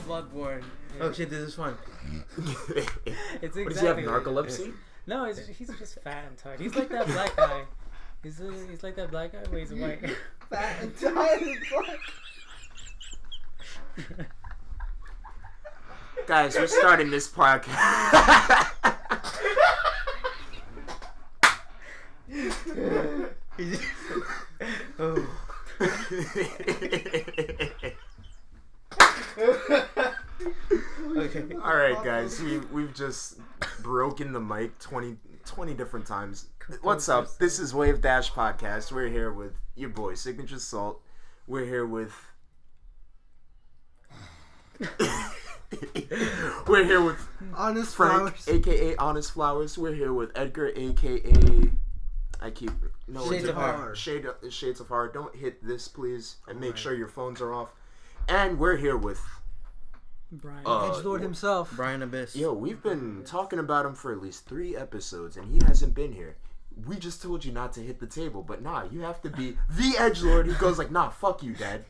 Bloodborne. Oh shit, this is fun. It's exactly. What, does he have narcolepsy? No, he's just fat and tired. He's like that black guy. He's like that black guy, but he's white. Fat and tired and black. Guys, we're starting this podcast. Oh. Okay. All right, guys, we've just broken the mic 20 different times. What's up? This is WaveDash podcast. We're here with your boy Signature Salt. We're here with Honestflowers, Frank, aka Honestflowers. We're here with Edgar, aka Shades of Horror. Don't hit this, please, and make sure your phones are off. And we're here with Bryan. Edgelord himself. Bryanabyss. Yo, we've been talking about him for at least 3 episodes, and he hasn't been here. We just told you not to hit the table, but nah, you have to be the Edgelord who goes like, nah, fuck you, Dad.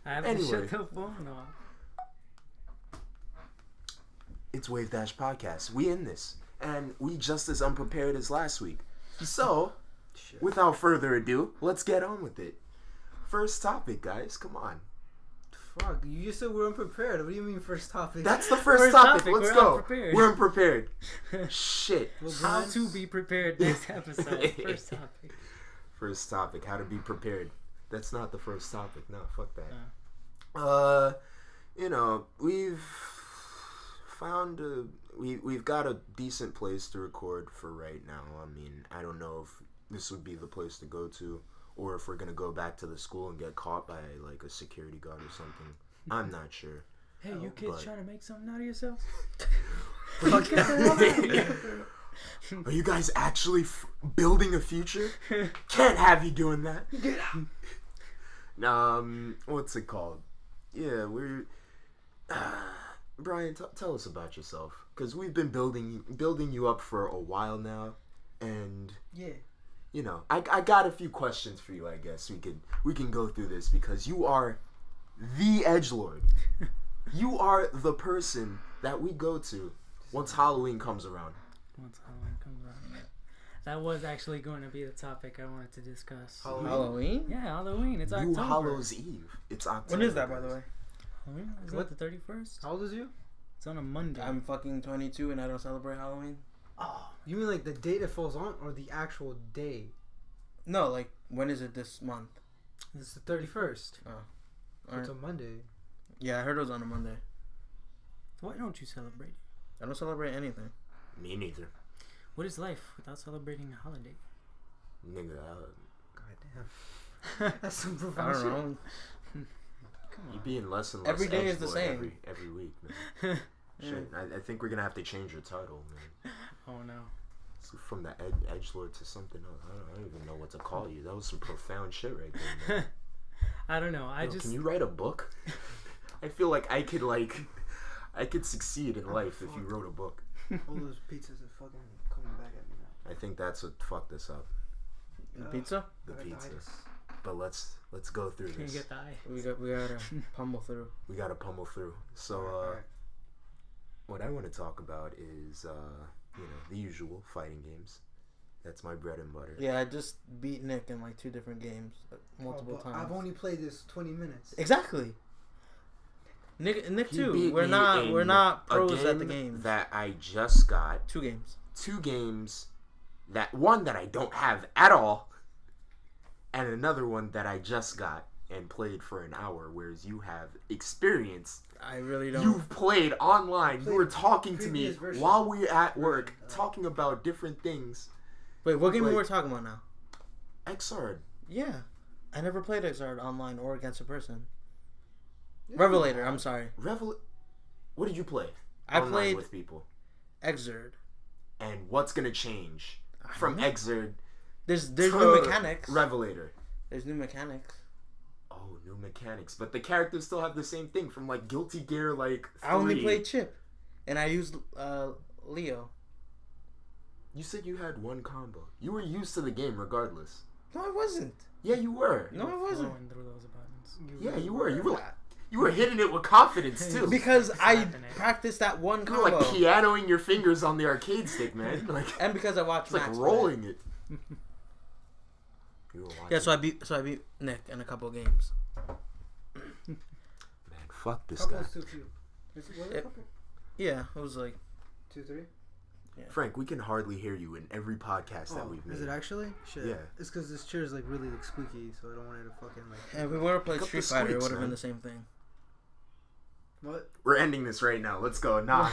I have to shut the phone off. It's WaveDash Podcast. We in this, and we just as unprepared as last week. So, without further ado, let's get on with it. First topic, guys. Come on. Fuck, you just said we're unprepared. What do you mean first topic? That's the first topic. Let's go. Unprepared. We're unprepared. Shit. How to be prepared next episode. First topic. First topic. How to be prepared. That's not the first topic. No, fuck that. We've found we've got a decent place to record for right now. I mean, I don't know if this would be the place to go to, or if we're gonna go back to the school and get caught by like a security guard or something. I'm not sure. Hey, you kids trying to make something out of yourselves? Are you guys actually building a future? Can't have you doing that. Get out. What's it called? Yeah, we're. Bryan, tell us about yourself, because we've been building you up for a while now, and yeah. You know, I got a few questions for you. I guess we can go through this, because you are the Edgelord. You are the person that we go to once Halloween comes around. That was actually going to be the topic I wanted to discuss. Halloween? Yeah, Halloween. It's October. Hallows Eve. It's October. When is that, by the way? Halloween? Is that the 31st? How old is you? It's on a Monday. I'm fucking 22 and I don't celebrate Halloween. Oh, you mean like the date it falls on, or the actual day? No, like, when is it this month? It's the 31st. Oh. It's a Monday. Yeah, I heard it was on a Monday. Why don't you celebrate? I don't celebrate anything. Me neither. What is life without celebrating a holiday? Nigga, Goddamn. That's some profound I don't shit. know. Come on. you're being less and less Every day is the Edgelord same. Every week, man. Shit, I think we're gonna have to change your title, man. Oh no. It's from the Edgelord to something else. I don't even know what to call you. That was some profound shit right there, man. I don't know. Can you write a book? I feel like I could succeed in life if you wrote a book. All those pizzas are fucking coming back at me now. I think that's what fucked us up. The pizza? The pizza. But let's go through Can you this. get the eye? We gotta pummel through. We gotta pummel through. So what I want to talk about is the usual fighting games. That's my bread and butter. Yeah, I just beat Nick in like 2 different games multiple times. I've only played this 20 minutes. Exactly. Nick He too. beat We're me in not a pros at the game games. that I just got. 2 games. 2 games. One that I don't have at all, and another one that I just got and played for an hour, whereas you have experience. I really don't. You've played online. You were talking to me version. while we were at work, talking about different things. Wait, what game Like- we were talking about now? Exard. Yeah. I never played Exard online or against a person. Revelator, I'm sorry. What did you play? I online played with people. Exard. And what's gonna change from Exard There's to new mechanics. Revelator? There's new mechanics. Oh, new mechanics, but the characters still have the same thing from like Guilty Gear like 3. I only played Chip, and I used Leo. You said you had 1 combo. You were used to the game regardless. No, I wasn't. Yeah, you were. No, I wasn't. Flowing through those buttons. Yeah, you were. You You were hitting it with confidence too. Because I Slapping it. practiced that one You were combo. like pianoing your fingers on the arcade stick, man. Like, And because I watched it's like Max rolling it. You were play. watching. Yeah, so I beat Nick in a couple games. Man, fuck this Couple guy. is too few. Was it a couple? Yeah, it was like 2, 3. Frank, we can hardly hear you in every podcast that we've made. Is it actually? Shit. Yeah. It's because this chair is like really like squeaky, so I don't want it to fucking like. if we would have played Pick up the Street Fighter, it squeaks, would have man. been the same thing. What? We're ending this right now. Let's go. Nah.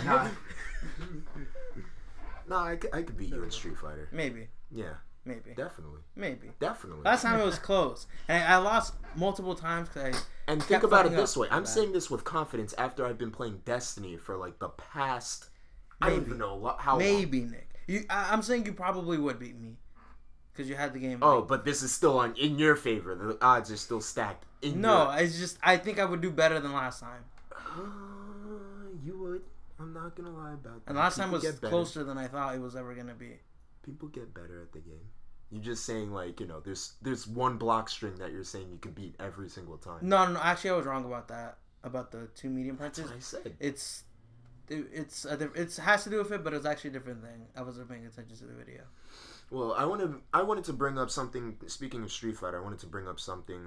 Nah, I could beat you in Street Fighter. Maybe, Yeah, maybe, definitely. maybe. Definitely. Last time it was close, and I lost multiple times because And think kept about it fucking this up way. I'm bad. saying this with confidence after I've been playing Destiny for like the past. I don't Maybe. even know how long. maybe Nick. I'm saying you probably would beat me because you had the game. Oh, right. but this is still in your favor. The odds are still stacked. No, it's just I think I would do better than last time. You would. I'm not gonna lie about that. And last time People was get better. closer than I thought it was ever gonna be. People get better at the game. You're just saying like there's one block string that you're saying you could beat every single time. No. Actually, I was wrong about that. About the 2 medium That's punches. what I said. It has to do with it, but it's actually a different thing. I wasn't paying attention to the video. Well, I wanted to bring up something. Speaking of Street Fighter, I wanted to bring up something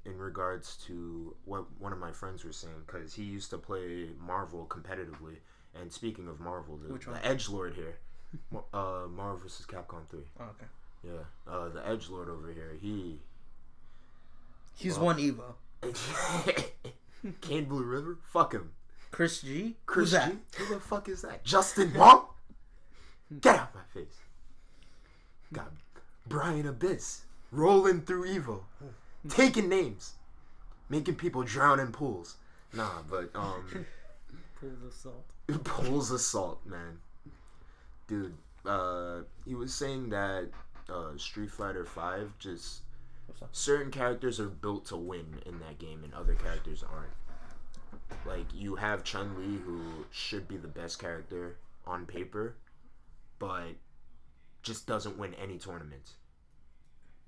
in regards to what one of my friends was saying, because he used to play Marvel competitively. And speaking of Marvel, the Edgelord here, Marvel vs. Capcom 3. Oh, okay. Yeah, the Edgelord over here, He's one Evo. Kane Blue River, fuck him. Chris G. Chris Who's that? G? Who the fuck is that? Justin Wong? Get out my face. Got Bryanabyss rolling through Evo, taking names, making people drown in pools. Nah, but Pools of salt. pools of salt, man. Dude, he was saying that Street Fighter 5 just certain characters are built to win in that game and other characters aren't. Like, you have Chun-Li, who should be the best character on paper, but just doesn't win any tournaments.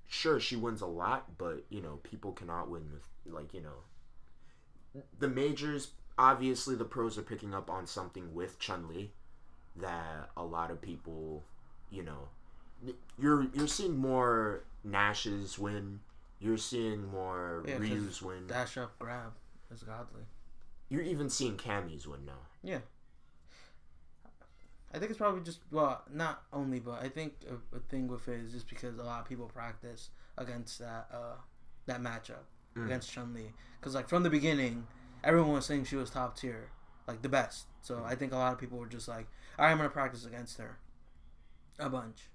Sure, she wins a lot, but, people cannot win with, the majors, obviously the pros are picking up on something with Chun-Li that a lot of people, you're seeing more Nash's win, you're seeing more Ryu's win. Dash up, grab is godly. You're even seeing Cammy's win now. Yeah. I think it's probably just, well, not only, but I think a thing with it is just because a lot of people practice against that matchup against Chun-Li. Because, like, from the beginning, everyone was saying she was top tier, like, the best. So I think a lot of people were just like, all right, I'm going to practice against her a bunch.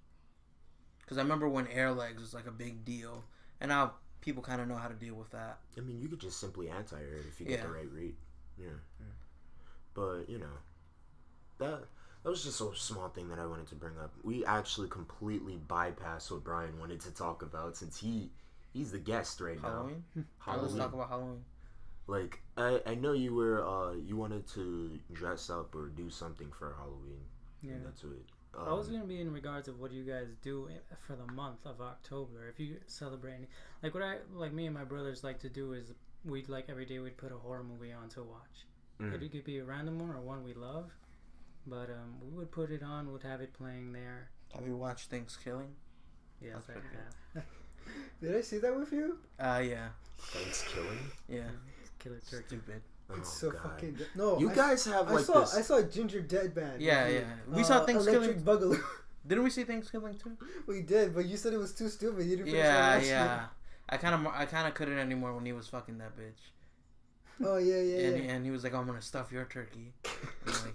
Because I remember when air legs was, like, a big deal. And now people kind of know how to deal with that. I mean, you could just simply anti-air it if you get the right read. Yeah. But, that was just a small thing that I wanted to bring up. We actually completely bypassed what Bryan wanted to talk about, since he's the guest right Halloween? now. Halloween? Let's talk about Halloween. Like, I know you were, you wanted to dress up or do something for Halloween. Yeah. And that's it. I was gonna be in regards of what you guys do for the month of October. If you celebrate, like what me and my brothers like to do is we'd every day we'd put a horror movie on to watch. It could be a random one or one we love, but we would put it on. We'd have it playing there. Have you watched Thanksgiving? Yes, That's I have. Did I see that with you? Yeah. Thanksgiving? Yeah. Killer turkey. Stupid. It's Oh, so God. fucking. No. You guys have I this. saw Ginger Dead Band. Yeah, yeah. We saw Thanksgiving. Electric Boogaloo. Didn't we see Thanksgiving too? We did, but you said it was too stupid. You didn't finish Yeah, watching yeah. I kind of couldn't anymore when he was fucking that bitch. it. Oh yeah, yeah, And, yeah. and he was like, oh, I'm gonna stuff your turkey. And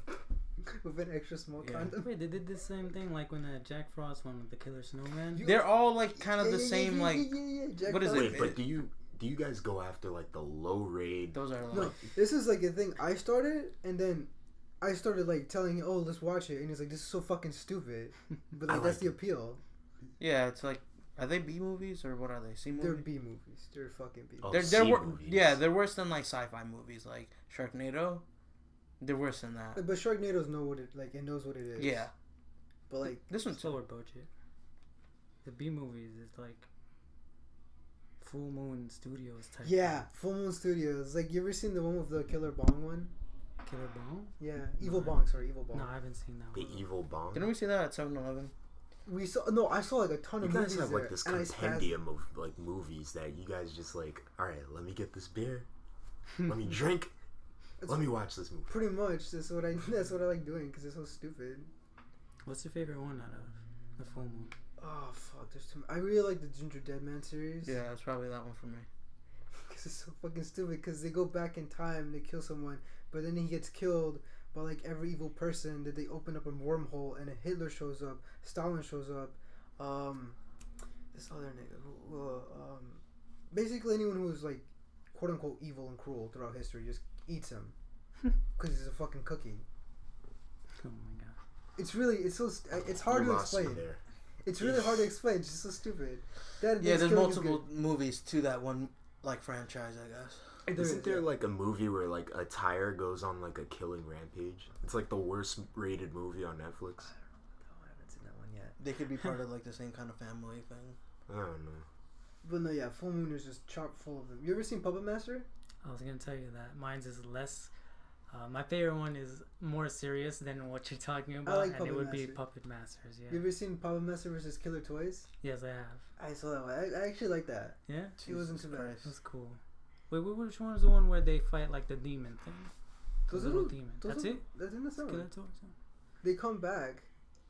With an extra small Yeah. condom. Wait, they did the same thing like when the Jack Frost one with the Killer Snowman. they're all like kind of Yeah, the yeah, same yeah, like. yeah. Jack what is Frost. it? Wait, but do you guys go after the low raid? Those are like. No, this is like a thing. I started, and then I started telling him, "Oh, let's watch it," and he's like, "This is so fucking stupid," but that's like the appeal. Yeah, it's like. Are they B movies or what are they? C They're movies? B movies. They're fucking B. Oh, They're C movies. yeah, they're worse than like sci-fi movies like Sharknado. They're worse than that. But Sharknado's know what it knows what it is. Yeah, But this one's Slower budget. The B movies is like Full Moon Studios type. Yeah, Full Moon Studios. Like, you ever seen the one with the Killer Bong one? Killer Bong? Yeah, Evil Bong. Sorry, Evil Bong. No, I haven't seen that The one. Evil Bong. Didn't we see that at 7-Eleven? I saw like a ton You of guys movies have there, like this and I spazzed. compendium of like movies that you guys just like. All right, let me get this beer. Let me drink. Let me watch this movie. Pretty much, that's what I like doing because it's so stupid. What's your favorite one out of the Full Moon? Oh fuck, there's too. I really like the Ginger Dead Man series. Yeah, it's probably that one for me. Because it's so fucking stupid. Because they go back in time, they kill someone, but then he gets killed by like every evil person. That they open up a wormhole and a Hitler shows up, Stalin shows up, this other nigga, basically anyone who's like quote unquote evil and cruel throughout history just eats him because he's a fucking cookie. Oh my god. It's hard to explain. It's really hard to explain. It's just so stupid. There's multiple movies to that one like franchise, I guess. Isn't there like a movie where like a tire goes on like a killing rampage? It's like the worst rated movie on Netflix. I haven't seen that one yet. They could be part of like the same kind of family thing. I don't know. But no, yeah, Full Moon is just chock full of them. You ever seen Puppet Master? I was gonna tell you that mine's is less. My favorite one is more serious than what you're talking about, like and it would Puppet be Master. Puppet Masters. Yeah. You ever seen Puppet Master versus Killer Toys? Yes, I have. I saw that one. I actually like that. Yeah, It wasn't too bad. that's cool. Wait, which one is the one where they fight like the demon thing? Those The are little demon. That's it. That's in the summer. Killer Toys. Yeah. They come back,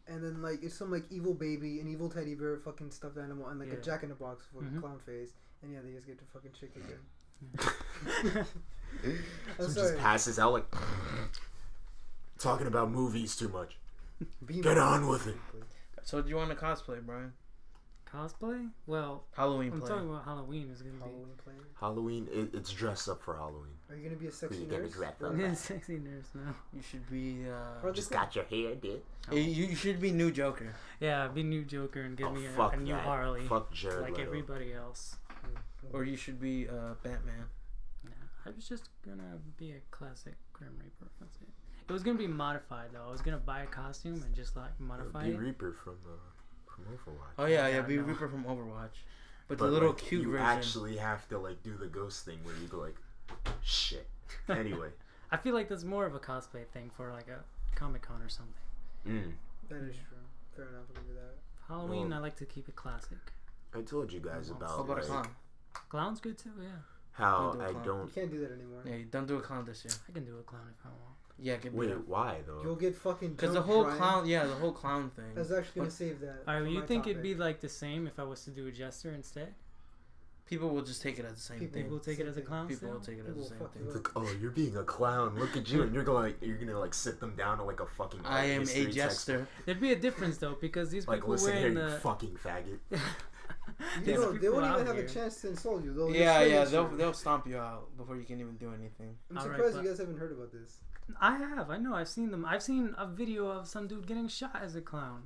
and then like it's some like evil baby, an evil teddy bear, fucking stuffed animal, and like a Jack in the Box with a clown face, and yeah, they just get to fucking chick again. I'm sorry. Just passes out like talking about movies too much. Beam Get on with it. So do you want to cosplay, Brian? Cosplay? Well, Halloween I'm play. talking about Halloween is gonna Halloween play. Halloween, it's dressed up for Halloween. Are you gonna be a sexy You're gonna nurse? dress be. up. Yeah, sexy nurse now. You should be. Just got your hair did. You should be new Joker. Yeah, be new Joker and give me fuck a new that. Harley. Fuck Jared like Leto. everybody else. Or you should be Batman. Yeah, I was just gonna be a classic Grim Reaper. That's it. It was gonna be modified though. I was gonna buy a costume and just like modify Be it. Reaper from Overwatch. Oh yeah, Yeah, be no. Reaper from Overwatch. But the little like, cute you version. actually have to like do the ghost thing where you go like, shit. Anyway. I feel like that's more of a cosplay thing for like a Comic-Con or something. That is true. Fair enough. I'll give you that. Halloween, Well, I like to keep it classic. I told you guys How about about a like, clown? Clown's good too, yeah. how Don't do a I clown. You don't. can't do that anymore. Yeah, don't do a clown this year. I can do a clown if I want. Yeah, get Wait, beat up. why though? You'll get fucking. Because the jumped, whole Brian. clown, the whole clown thing. I was actually gonna save that. Alright, for you my think it'd topic. be like the same if I was to do a jester instead? People will just take it as the same People thing. People take it as a clown People will still? take it as the People same fuck thing. you It's up. like, oh, you're being a clown. Look at you, and you're gonna like sit them down to like a fucking. I am a history textbook. jester. There'd be a difference though because these Like, people listen here, wearing you the fucking faggot. these You know, they people won't out even have here. a chance to insult you. They'll Yeah, just say they'll stomp you out before you can even do anything. I'm Alright, surprised but- you guys haven't heard about this. I have. I know. I've seen them. I've seen a video of some dude getting shot as a clown.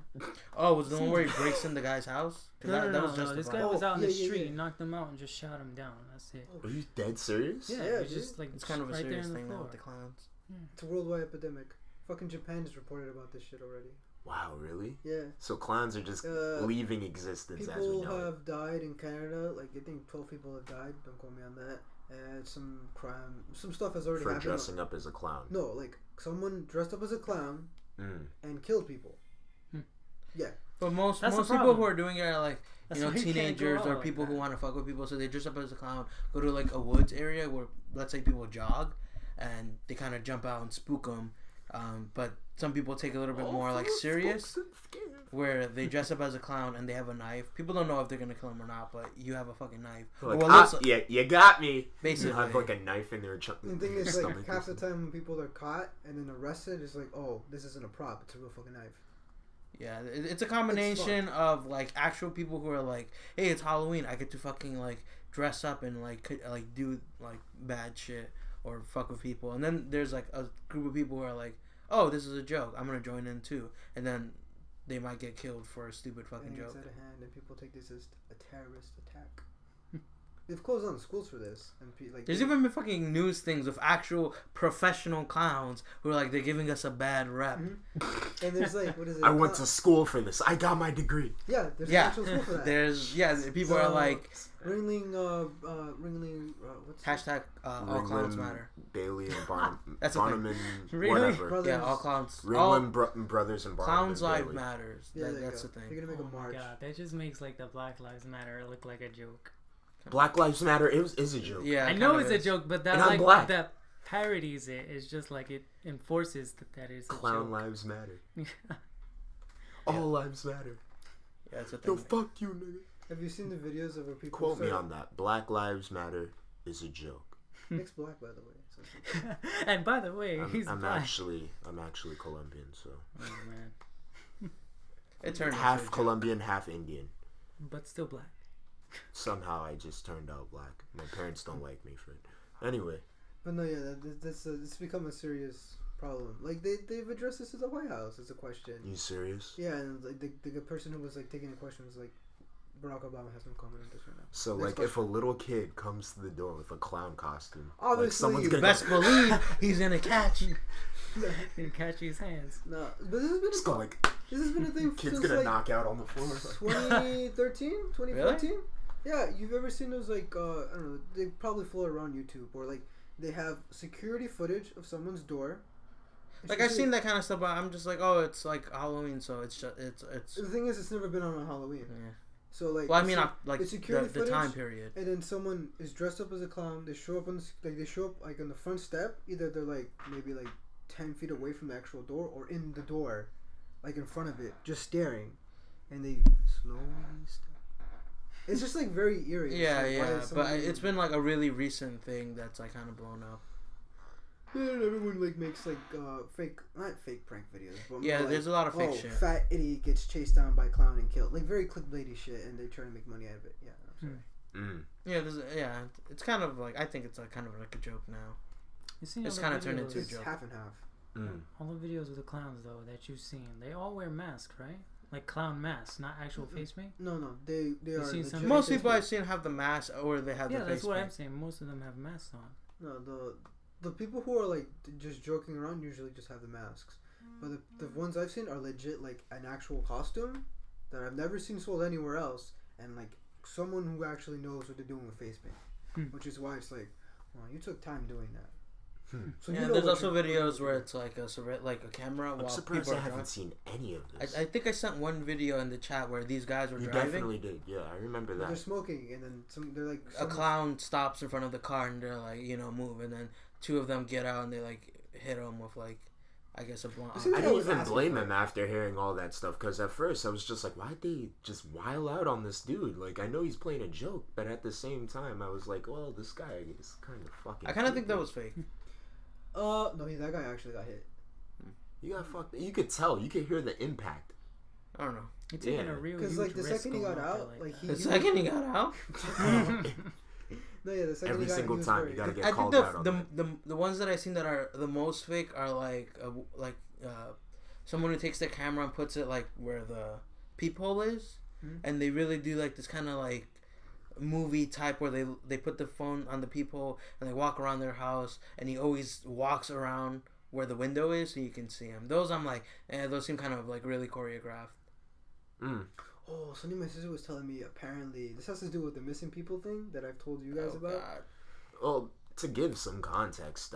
Oh, was the one where he breaks in the guy's house? 'Cause No, that was no. This guy justified. was out in yeah, the yeah, street. yeah. He knocked him out and just shot him down. That's it. Are you dead serious? Yeah, Yeah, he's dude. just like It's kind of a right there serious in the thing now floor. with the clowns. It's a worldwide epidemic. Fucking Japan has reported about this shit already. Wow, really? Yeah. So clowns are just leaving existence as we People know it. have died in Canada. Like, I think 12 people have died. Don't quote me on that. And some crime, some stuff has already For happened. dressing up as a clown. No, like someone dressed up as a clown and killed people. Yeah. But most That's the people problem. who are doing it are like That's you know why you can't go teenagers out or like people who that. want to fuck with people, so they dress up as a clown, go to like a woods area where let's say people jog, and they kind of jump out and spook them. But some people take it a little bit more like serious, where they dress up as a clown and they have a knife. People don't know if they're gonna kill them or not, but you have a fucking knife. Like, Or what looks yeah, you got me. Basically. You have like a knife in their The thing is, stomach. like, or half the something. time when people are caught and then arrested, it's like, oh, this isn't a prop. It's a real fucking knife. Yeah, it's a combination of like actual people who are like, hey, it's Halloween, I get to fucking like dress up and like do like bad shit or fuck with people, and then there's like a group of people who are like, oh, this is a joke, I'm gonna join in too, and then they might get killed for a stupid fucking And it's joke. out of hand, and people take this as a terrorist attack. They've closed down schools for this, and like There's even been fucking news things of actual professional clowns who are like, they're giving us a bad rep. And there's like, what is it? I went to school for this. I got my degree. Yeah, there's an Yeah, actual school for that. there's people are like, Ringling. What's Hashtag all clowns matter. Bailey and Barnum. That's Barnum and Really? whatever. Brothers. Yeah, all clowns. Ringling Brothers and Barnum. Clowns' and life Bailey. matters. Yeah, That's the thing. They're gonna make a march. My God, that just makes like the Black Lives Matter look like a joke. Black Lives Matter is a joke. Yeah, I know kind it's of a is. joke, but that And I'm like black. that parodies it. It's just like it enforces that is a Clown joke. lives matter. All lives matter. Yeah, that's the Yo, thing. fuck you, nigga. Have you seen the videos of where people Quote me on that. Black Lives Matter is a joke. Nick's black, by the way. So And by the way, he's I'm black. actually Colombian, so Oh man, It turned half into a joke. Colombian, half Indian. but still black. Somehow I just turned out black. My parents don't like me for it. Anyway, But no, yeah, it's become a serious problem. Like they've addressed this at the White House as a question. you serious? Yeah, and like the person who was like taking the question was like, Barack Obama has no comment on this right now. So Next like, if a little kid comes to the door with a clown costume, Obviously, like someone's You gonna best believe he's gonna catch you. You catch his hands. No, but this has been just go like, this has been a thing kid's since gonna like knock out on the floor. 2013, 2014. Yeah, you've ever seen those like I don't know, they probably float around YouTube or like they have security footage of someone's door. Like I've seen that kind of stuff, but I'm just like, oh, it's like Halloween, so it's just it's. The thing is, it's never been on Halloween. Yeah. So like, Well, I mean, like it's security the time footage, period. and then someone is dressed up as a clown. They show up on on the front step. Either they're like maybe like 10 feet away from the actual door, or in the door, like in front of it, just staring, and they slowly step. It's just like very eerie. Yeah, like, why yeah, is but somebody- it's been like a really recent thing that's like kind of blown up. Yeah, and everyone like makes like not fake prank videos, but Yeah, more, there's a lot of fake shit. Fat idiot gets chased down by clown and killed, like very clickbaity shit, and they try to make money out of it. Yeah, I'm sorry. Yeah, it's kind of like I think it's like kind of like a joke now. You seen It's all the kinda turned videos- into a It's joke. half and half. All the videos of the clowns though that you've seen, they all wear masks, right? Like clown masks, not actual face paint. No, they are. seen some- legit Most face people paint. I've seen have the mask or they have Yeah, the that's face what I'm paint. saying. Most of them have masks on. No, the people who are like just joking around usually just have the masks, but the ones I've seen are legit like an actual costume that I've never seen sold anywhere else, and like someone who actually knows what they're doing with face paint, which is why it's like, well, you took time doing that. So Yeah, you know there's what also you're- videos where it's like like a camera I'm while surprised people I are haven't driving. seen any of this. I think I sent one video in the chat where these guys were You driving. definitely did. Yeah, I remember They're that. smoking, and then they're like A clown stops in front of the car and they're like, move, and then two of them get out and they like hit him with like, I guess a blunt. This is- I I didn't was even asking blame for him after hearing all that stuff, because at first I was just like, why'd they just wild out on this dude? Like, I know he's playing a joke, but at the same time I was like, well, this guy is kind of fucking I kind of think that creepy. was fake. no, that guy actually got hit. You got fucked. You could tell. You could hear the impact. I don't know. You're taking Yeah. a real Because huge like the risk second he going got out there out, like that. he The second he got out, no, yeah, the second Every he got single he was time very- you gotta get I think called out on that. the ones that I've seen that are the most fake are like someone who takes their camera and puts it like where the peephole is, and they really do like this kind of like movie type where they put the phone on the peephole and they walk around their house, and he always walks around where the window is so you can see him. Those I'm like, those seem kind of like really choreographed. Oh, something my sister was telling me. Apparently, this has to do with the missing people thing that I've told you guys about. God. Well, to give some context,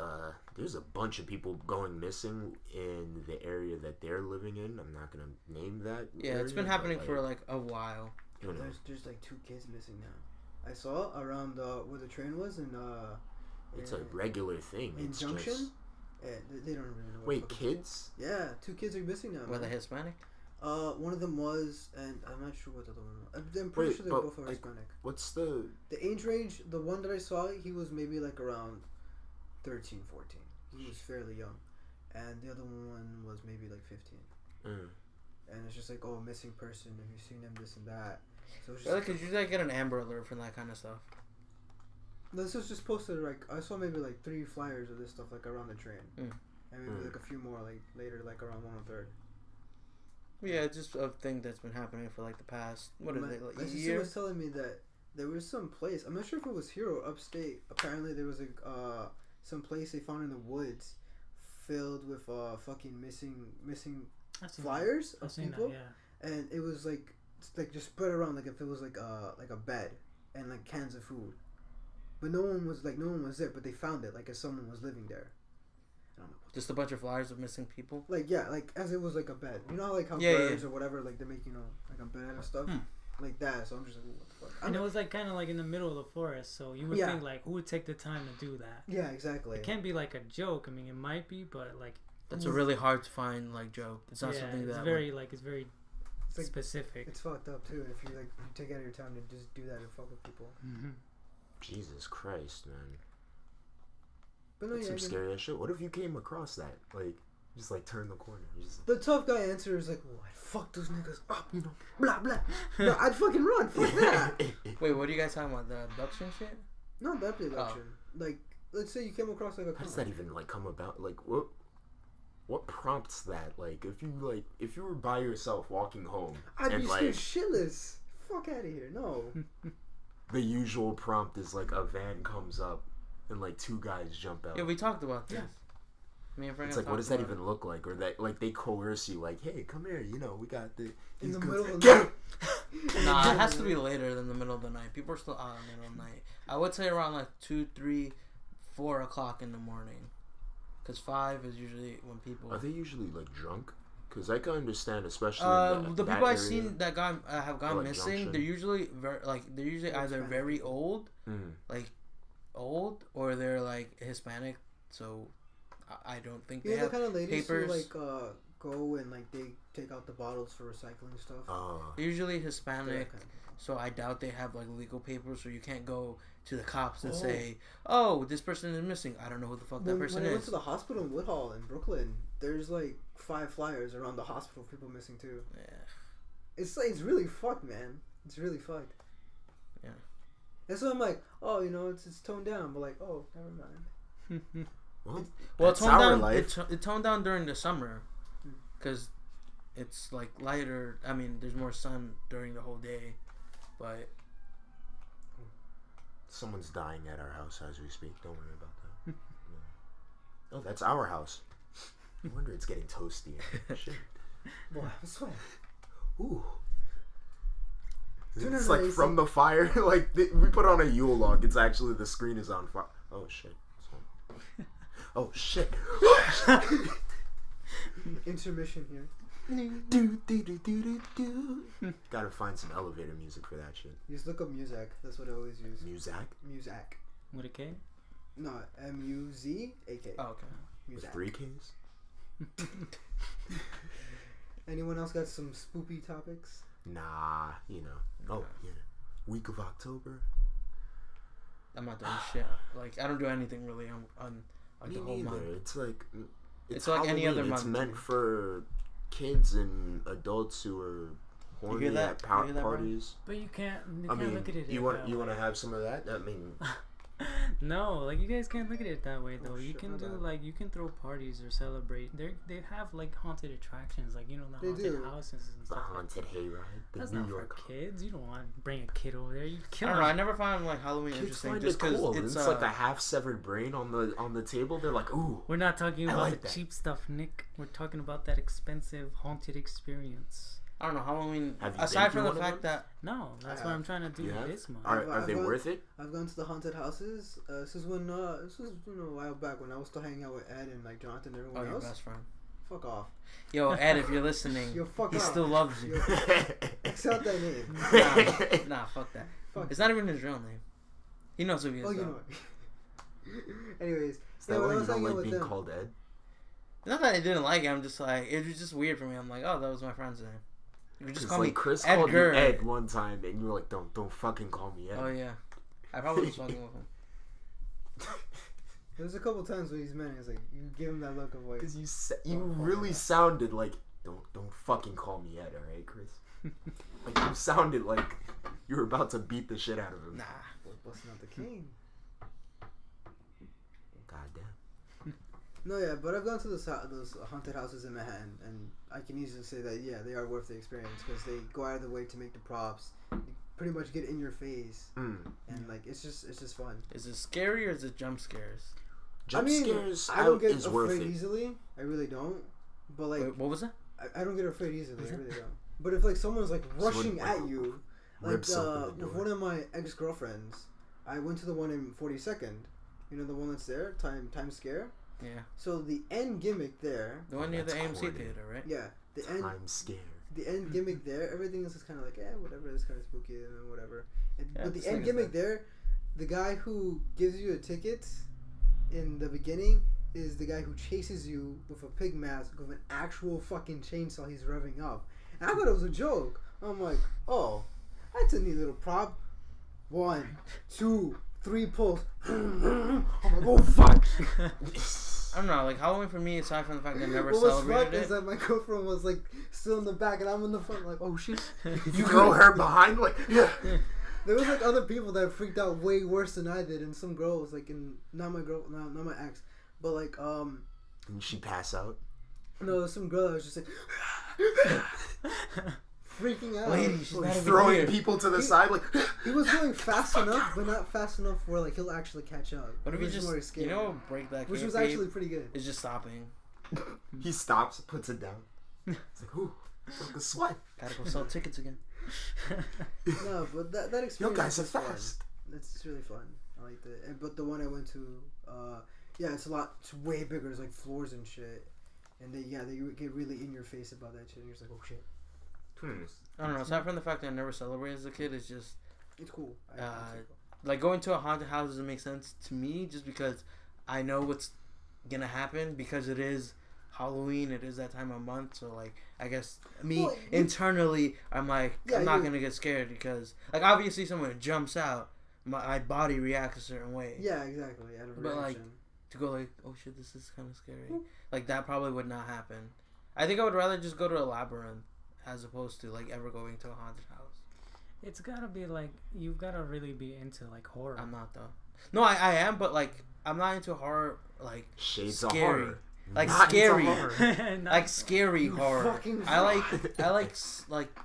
there's a bunch of people going missing in the area that they're living in. I'm not gonna name that. Yeah, area, it's been but, happening for like a while. you know. There's like 2 kids missing now. I saw around where the train was in It's a regular thing. in It's Junction. just Yeah, they don't really know. What wait, fucking- kids. Yeah, 2 kids are missing now. Were they man. Hispanic? One of them was, and I'm not sure what the other one was. I'm pretty Wait, sure they but, both are like, Hispanic. What's the? The age range, the one that I saw, he was maybe like around 13, 14. He was fairly young. And the other one was maybe like 15. And it's just like, oh, missing person. Have you seen him? This and that. So it's just Really? Because you like get an Amber Alert from that kind of stuff. this was just posted like I saw maybe like 3 flyers of this stuff like around the train, and maybe like a few more like later like around 103rd. Yeah, it's just a thing that's been happening for like the past My sister year. was telling me that there was some place. I'm not sure if it was here or upstate. Apparently there was some place they found in the woods, filled with fucking missing I've seen flyers that. I've of seen people, that, yeah. and it was like just spread around like if it was like a bed and like cans of food, but no one was there, but they found it like as someone was living there. And I'm like, Just a bunch of flyers of missing people. like like as it was like a bed. You know how like how birds or whatever like they make like a bed and stuff like that. So I'm just like, what the fuck? And it was like kind of like in the middle of the forest, so you would think like who would take the time to do that? Yeah, exactly. It can't be like a joke. I mean, it might be, but like that's a really hard to find like joke. It's not something it's that very it's very like, specific. It's fucked up too if you take out your time to just do that and fuck with people. Mm-hmm. Jesus Christ, man. But no, That's some scary ass shit. What if you came across that? Like, just like turn the corner. Just, the tough guy answer is like, well, I'd fuck those niggas up, you know, blah blah. No, I'd fucking run. Fuck that. Wait, what are you guys talking about? The abduction shit? Not that abduction. Like, let's say you came across like a. How does that even like come about? Like, what prompts that? Like, if you were by yourself walking home, I'd be scared like, shitless. Fuck out of here. No. The usual prompt is like a van comes up and like two guys jump out. Yeah, we talked about this. Yeah. Me and Frank It's like, what does that even look like? Or that like they coerce you, like, hey, come here, you know, we got the in the middle of the night. Nah, it has to be later than the middle of the night. People are still out in the middle of the night. I would say around like 2, 3, 4 o'clock in the morning. Because 5 is usually when people. Are they usually like drunk? Because I can understand, especially the that people I've area, seen that have gone like missing. Junction. They're usually either very old, like old, or they're like Hispanic. So I don't think they have the kind of ladies papers. who like go and like they take out the bottles for recycling stuff. They're usually Hispanic. Kind of. So I doubt they have like legal papers, so you can't go to the cops and say, "Oh, this person is missing. I don't know who the fuck that person when I is." went to the hospital in Woodhall in Brooklyn, there's like 5 flyers around the hospital of people missing too. Yeah. It's like, it's really fucked, man. It's really fucked. Yeah. And so I'm like, oh, you know, it's toned down, but like, oh, never mind. Well, it toned down. It toned down during the summer, because it's like lighter. I mean, there's more sun during the whole day, but someone's dying at our house as we speak. Don't worry about that. No. Oh, that's our house. No wonder it's getting toasty. Shit. Boy, I'm sweating. Ooh. It's like from the fire. Like we put on a Yule log. It's actually the screen is on fire. Oh shit. Oh shit. Intermission here. Gotta find some elevator music for that shit. Just look up Muzak. That's what I always use. Muzak? Muzak. With a K? No, M-U-Z-A-K. oh, okay. With Muzak. 3 Ks? Anyone else got some spoopy topics? Nah, you know. Oh, yeah. Week of October. I'm not doing shit. Like I don't do anything really on Me the whole neither. month. It's like any other Halloween. month. It's meant for kids and adults who are horny at parties. But you can't I mean, look at it. you want to have some of that? I mean, no, like you guys can't look at it that way though. You shit, can my do bad. like you can throw parties or celebrate. They have like haunted attractions, like you know the They haunted do. houses and the stuff. haunted hayride, the That's New not York. for kids. You don't want to bring a kid over there. You kill I don't know. I them. never found like Halloween Kids interesting find just it because cool. it's like a half severed brain on the table. They're like, ooh. We're not talking I about like the that. cheap stuff, Nick. We're talking about that expensive haunted experience. I don't know Halloween. Have you Aside been from to the one of fact that No, that's I what have. I'm trying to do You have? this month. Are I've they gone- worth it? I've gone to the haunted houses. This is a while back when I was still hanging out with Ed and like Jonathan and everyone your else. best friend. Fuck off. Yo, Ed, if you're listening, Yo, fuck he off. still loves you. Yo, accept that name. Nah, fuck that. Fuck. It's not even his real name. He knows who he is. Oh, you though. know what? Anyways, Is that when why I you was don't hanging out like with being them, called Ed? Not that I didn't like it. I'm just like it was just weird for me. I'm like, oh, that was my friend's name. You just Because call like me Chris Edgar. called you Ed one time, and you were like, "Don't fucking call me Ed." Oh yeah, I probably was fucking with him. There's a couple times when he's mad. He's like, you give him that look of like, Because you really sounded like, don't fucking call me Ed, all right, Chris? Like you sounded like you were about to beat the shit out of him. Nah. busting out the king. Goddamn. No, yeah, but I've gone to those haunted houses in Manhattan, and I can easily say that yeah, they are worth the experience because they go out of the way to make the props, pretty much get in your face, and like it's just fun. Is it scary or is it jump scares? Jump scares I don't get is worth afraid it. easily. I really don't. But like, Wait, what was that? I don't get afraid easily. I really don't. But if like someone's like rushing like, at you, Rip something in the with door. one of my ex-girlfriends, I went to the one in 42nd. You know the one that's there, Times Square. Yeah. So the end gimmick there. The one near the That's AMC corny. theater, right? Yeah. The end. I'm scared. The end gimmick there, everything else is kind of like, whatever. It's kind of spooky and whatever. Yeah, But the this end thing is gimmick there, the guy who gives you a ticket in the beginning is the guy who chases you with a pig mask with an actual fucking chainsaw he's revving up. And I thought it was a joke. I'm like, oh, that's a neat little prop. 1, 2, 3 pulls. I'm like, oh fuck. I don't know, like Halloween for me, aside from the fact that I never What was celebrated fun is it. that my girlfriend was like still in the back and I'm in the front like, oh shit. You throw her behind, like, yeah. There was like other people that freaked out way worse than I did, and some girls like not my ex, but like And she pass out. no, there's some girl that was just like freaking out. Lady, she's not even Throwing here. people to the side, like. He was going fast enough, but not fast enough where like he'll actually catch up. What if It you was just, more scary, you know, break that which was kayfabe actually pretty good. is just stopping. He stops, puts it down. It's like, ooh, like a sweat. Gotta go sell tickets again. No, but that experience. You guys are was fun. fast. It's really fun. I liked it. But the one I went to, yeah, it's way bigger. It's like floors and shit. And they get really in your face about that shit. And you're just like, oh shit. I don't know. Aside from the fact that I never celebrated as a kid, it's just It's cool. like going to a haunted house doesn't make sense to me, just because I know what's gonna happen because it is Halloween. It is that time of month, so like I guess internally I'm like I'm not gonna get scared because like obviously someone jumps out, my body reacts a certain way. Yeah, exactly. Out of But reaction. like to go like, oh shit, this is kind of scary. Like that probably would not happen. I think I would rather just go to a labyrinth as opposed to like ever going to a haunted house. It's gotta be like you've gotta really be into like horror. I'm not though. No, I am, but like I'm not into horror like Shades scary. of horror. Like Not scary, into horror. like scary horror. fucking I like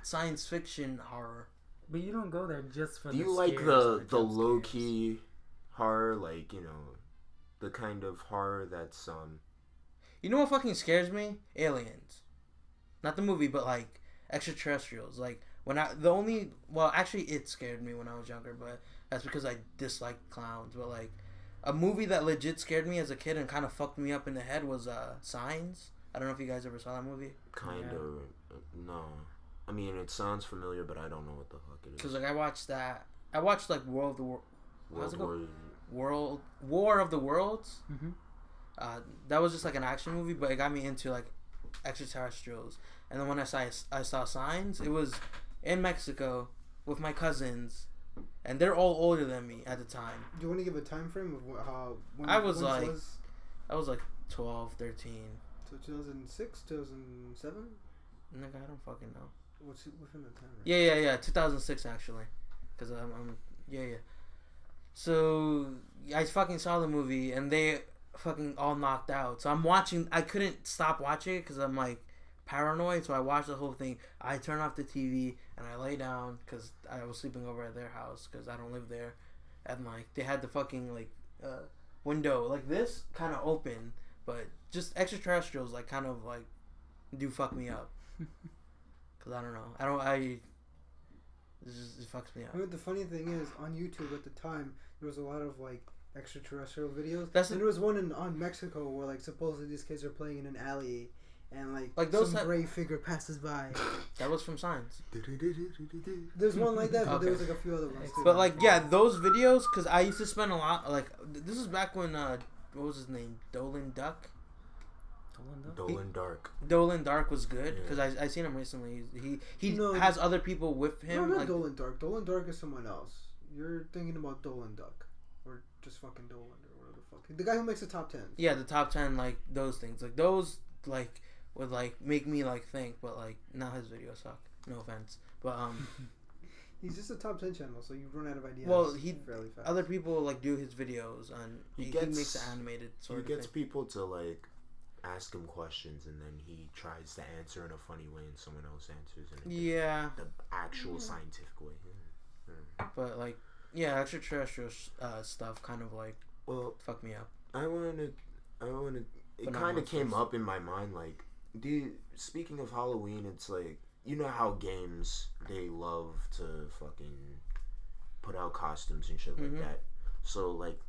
science fiction horror. But you don't go there just for. Do the you like scares the or jump low scares. key horror, like, you know, the kind of horror that's You know what fucking scares me? Aliens. Not the movie, but like extraterrestrials. Like when actually it scared me when I was younger, but that's because I disliked clowns. But like a movie that legit scared me as a kid and kind of fucked me up in the head was Signs. I don't know if you guys ever saw that movie. kind of no. I mean, it sounds familiar, but I don't know what the fuck it is. Cause like I watched that. I watched like War of the Worlds. Mm-hmm. That was just like an action movie, but it got me into like extraterrestrials. And then when I saw Signs, it was in Mexico with my cousins, and they're all older than me at the time. Do you want to give a time frame of how? When, I was when like- this was? I was like 12, 13. So 2006, 2007. Nigga, I don't fucking know. What's within the time? Yeah. 2006 actually, because I'm yeah. So I fucking saw the movie and they fucking all knocked out. So I'm watching. I couldn't stop watching it because I'm like paranoid. So I watched the whole thing. I turned off the TV and I lay down because I was sleeping over at their house because I don't live there. And like they had the fucking like window like this kind of open, but just extraterrestrials like kind of like do fuck me up. Cause I don't know. It fucks me up. You know what the funny thing is, on YouTube at the time, there was a lot of like extraterrestrial videos. That's and there was one on Mexico where like supposedly these kids are playing in an alley, and like those some gray figure passes by. That was from Signs. There's one like that, but Okay. there was like a few other ones too. But like yeah, those videos, cause I used to spend a lot. Like this is back when what was his name? Dolan Duck. Dolan Dark. Dolan Dark was good because I seen him recently. He No, has other people with no, him. not Like, Dolan Dark. Dolan Dark is someone else. You're thinking about Dolan Duck, or just fucking Dolan or whatever the fuck. The guy who makes the top 10. yeah, the top 10, like those things, like those, like would like make me like think, but like now his videos suck. No offense, but He's just a top 10 channel, so you run out of ideas. well, he fairly fast. other people like do his videos and he makes an animated He sort of gets thing. people to like ask him questions, and then he tries to answer in a funny way, and someone else answers in the actual scientific way. But like yeah, extraterrestrial stuff kind of like fuck me up. I wanted. It But not kind of came monsters. up in my mind, like, speaking of Halloween, it's like you know how games, they love to fucking put out costumes and shit like that. So, like,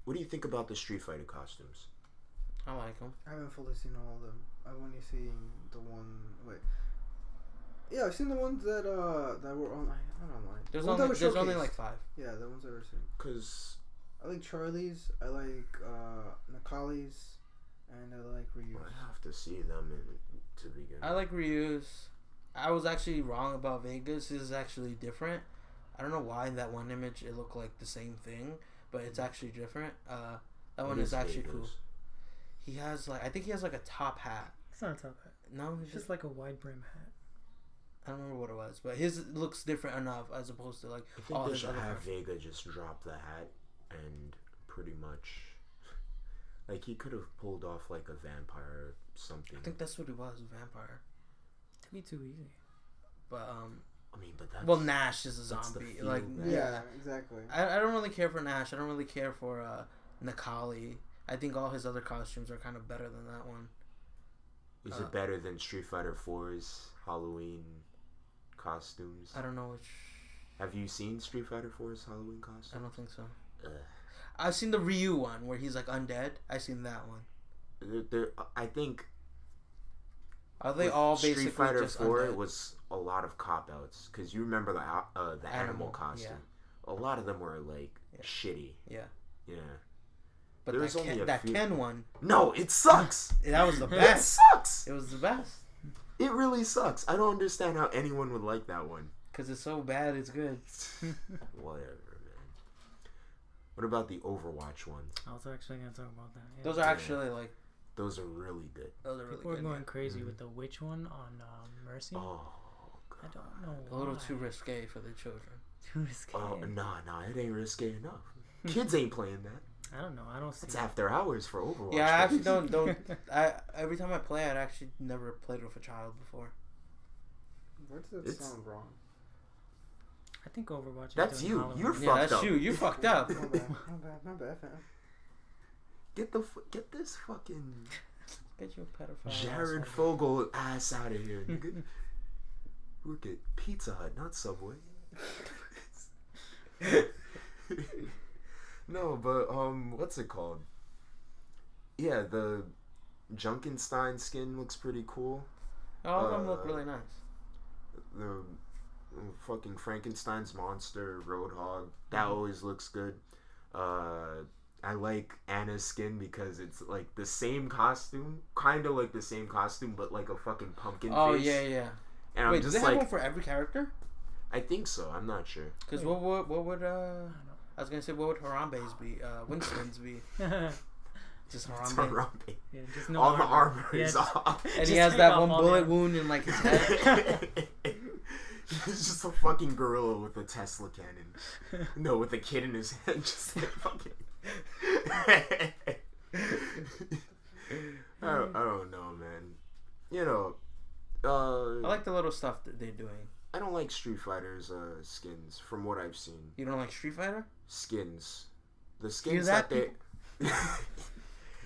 what do you think about the Street Fighter costumes? I like them. I haven't fully seen all of them. I've only seen the one. Wait. Yeah, I've seen the ones that were on. Not online. There's only like 5. Yeah, the ones that were seen. Cause I like Charlie's. I like Nakali's, and I like Ryu's. I have to see them to begin. I like Ryu's. I was actually wrong about Vegas. This is actually different. I don't know why in that one image it looked like the same thing, but it's actually different. That one is actually Vegas? cool. He has I think he has like a top hat. It's not a top hat. No, It's just like a wide brim hat. I don't remember what it was, but his looks different enough as opposed to like I think all they his should other have parts. Vega just drop the hat and pretty much, like, he could have pulled off like a vampire or something. I think that's what he was, a vampire. It'd be too easy. But I mean, but that's... well, Nash is a that's the zombie. feel, Like man. Yeah, exactly. I don't really care for Nash. I don't really care for Nakali. I think all his other costumes are kind of better than that one. Is it better than Street Fighter 4's Halloween costumes? I don't know which. Have you seen Street Fighter 4's Halloween costume? I don't think so. Ugh. I've seen the Ryu one where he's like undead. I've seen that one. I think Are they all basically Street Fighter just 4 undead? was a lot of cop outs because you remember the animal costume. Yeah. A lot of them were like shitty. Yeah. Yeah. But There was that, only a that few. Ken one, No, it sucks. that was the It best. sucks. It was the best. It really sucks. I don't understand how anyone would like that one. Because it's so bad, it's good. Whatever, man. What about the Overwatch ones? I was actually gonna talk about that. Yeah. Those are actually like, Those are really good. those are really People are good. going crazy with the witch one on Mercy. Oh, I don't know A why. little too risque for the children. Too risky. oh, nah, it ain't risque enough. Kids ain't playing that. I don't know. I don't see. It's after hours for Overwatch. Yeah, I actually don't. Every time I play, I'd actually never played with a child before. Where does that It's- sound wrong? I think Overwatch. That's is doing you. Halloween. You're Yeah, fucked that's up. you. You fucked up. My bad, fam. Get this fucking Get your pedophile. Jared ass out Fogle ass out of here. Nigga. Work at Pizza Hut, not Subway. No, but what's it called? Yeah, the Junkenstein skin looks pretty cool. there. All of them look really nice. The fucking Frankenstein's monster Roadhog, that always looks good. I like Anna's skin because it's like the same costume, kind of like the same costume, but like a fucking pumpkin Oh face. yeah. And Wait, I'm does just they have like, one for every character? I think so. I'm not sure. Because what would I was gonna say what would Harambe's be? Winston's be? Just It's Harambe. Harambe. Yeah, just no All the armor. armor is off. And Just he has take that off one all bullet the- wound in like his head. He's just a fucking gorilla with a Tesla cannon. No, with a kid in his hand, just like fucking. I don't know, man. You know, I like the little stuff that they're doing. I don't like Street Fighter's skins from what I've seen. You don't like Street Fighter? Skins, the Hear skins that, that they.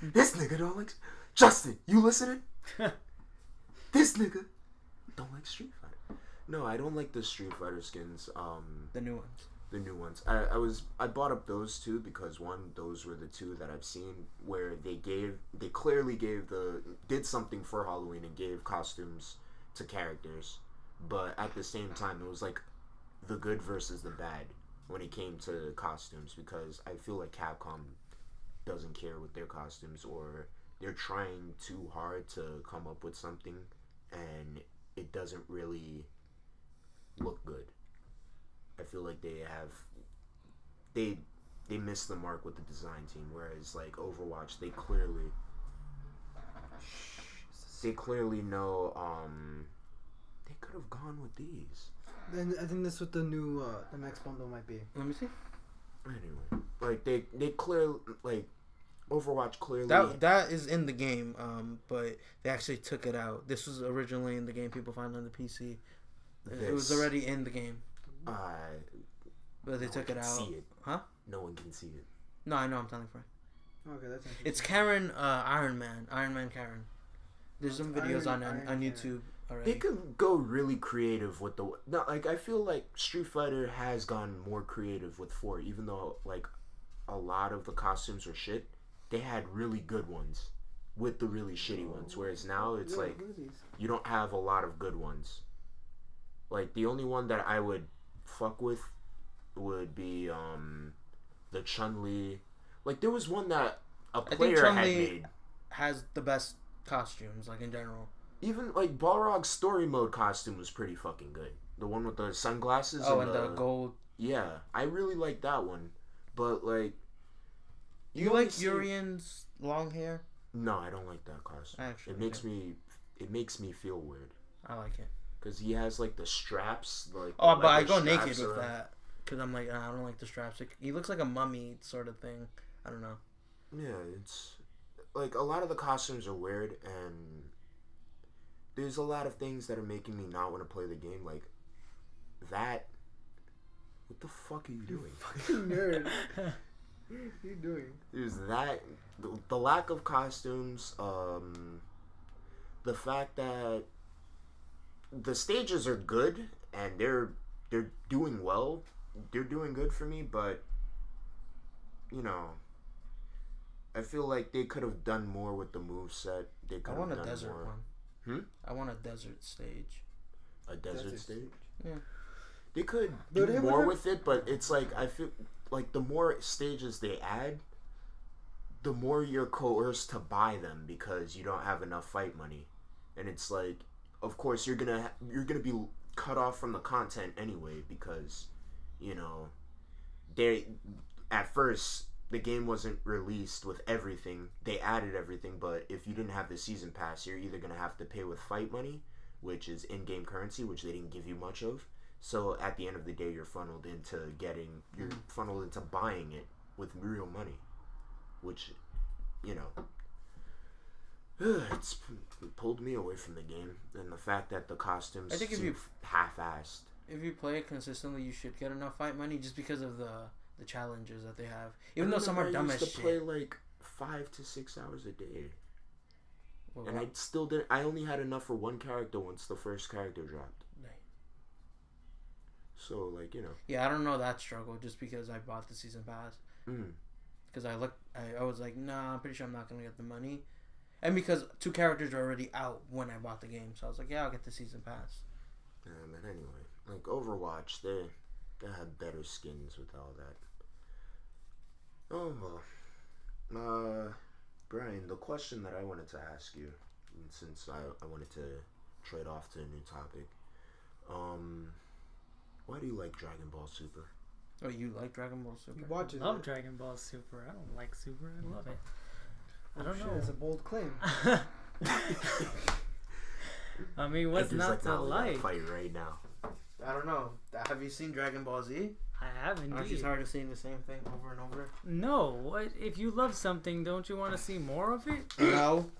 This nigga don't like. Justin, you listening? This nigga don't like Street Fighter. No, I don't like the Street Fighter skins. The new ones. The new ones. I bought up those two because one, those were the two that I've seen where they clearly did something for Halloween and gave costumes to characters, but at the same time it was like the good versus the bad when it came to costumes, because I feel like Capcom doesn't care with their costumes, or they're trying too hard to come up with something and it doesn't really look good. I feel like they missed the mark with the design team, whereas like Overwatch, they clearly know they could have gone with these. And I think that's what the new the next bundle might be. Let me see. Anyway, like they clearly, like Overwatch clearly That is in the game, but they actually took it out. This was originally in the game people find on the PC. It was already in the game. But they took it out. See it. Huh? No one can see it. No, I know. I'm telling you. Okay, that's interesting. It's Karen, Iron Man Karen. There's some videos Iron on Karen. YouTube. already. They could go really creative with the... No, like, I feel like Street Fighter has gone more creative with 4, even though, like, a lot of the costumes are shit. They had really good ones with the really shitty ones, whereas now it's like you don't have a lot of good ones. Like, the only one that I would fuck with would be the Chun-Li. Like, there was one that a player had made. Has the best costumes, like, in general. Even, like, Balrog's story mode costume was pretty fucking good. The one with the sunglasses. Oh, and the gold. Yeah, I really like that one. But, like... You like Urian's long hair? No, I don't like that costume. Actually, it makes me feel weird. I like it. Because he has, like, the straps. Like, but I go naked with that. Because I'm like, I don't like the straps. He looks like a mummy sort of thing. I don't know. Yeah, it's... Like, a lot of the costumes are weird, and... There's a lot of things that are making me not want to play the game. Like, that... What the fuck are you doing? Fucking nerd. What are you doing? There's that... The lack of costumes, the fact that the stages are good, and they're doing well. They're doing good for me, but, you know... I feel like they could have done more with the moveset. They could have done more. I want a desert one. I want a desert stage. A desert stage? Yeah. They could do more with it, but it's like, I feel like the more stages they add, the more you're coerced to buy them because you don't have enough fight money. And it's like, of course, you're gonna be cut off from the content anyway because, you know, at first... The game wasn't released with everything. They added everything, but if you didn't have the season pass, you're either going to have to pay with fight money, which is in-game currency, which they didn't give you much of. So at the end of the day, you're funneled into buying it with real money, which, you know, it's pulled me away from the game. And the fact that the costumes seem half-assed. If you play it consistently, you should get enough fight money just because of the challenges that they have, even though some are dumb as shit. I used to play like 5 to 6 hours a day, and I still didn't. I only had enough for one character once the first character dropped. Right. So, like, you know. Yeah, I don't know that struggle just because I bought the season pass. Because I was like, nah, I'm pretty sure I'm not gonna get the money, and because 2 characters are already out when I bought the game, so I was like, yeah, I'll get the season pass. Yeah, but anyway, like Overwatch, they have better skins with all that. Oh, well. Brian, the question that I wanted to ask you, since I wanted to trade off to a new topic, why do you like Dragon Ball Super? Oh, you like Dragon Ball Super? I love Dragon Ball Super. I don't like Super. I love it. I don't know. It's a bold claim. I mean, what's not to like? Fight right now. I don't know. Have you seen Dragon Ball Z? I haven't. Aren't you tired of seeing the same thing over and over? No. If you love something, don't you want to see more of it? No.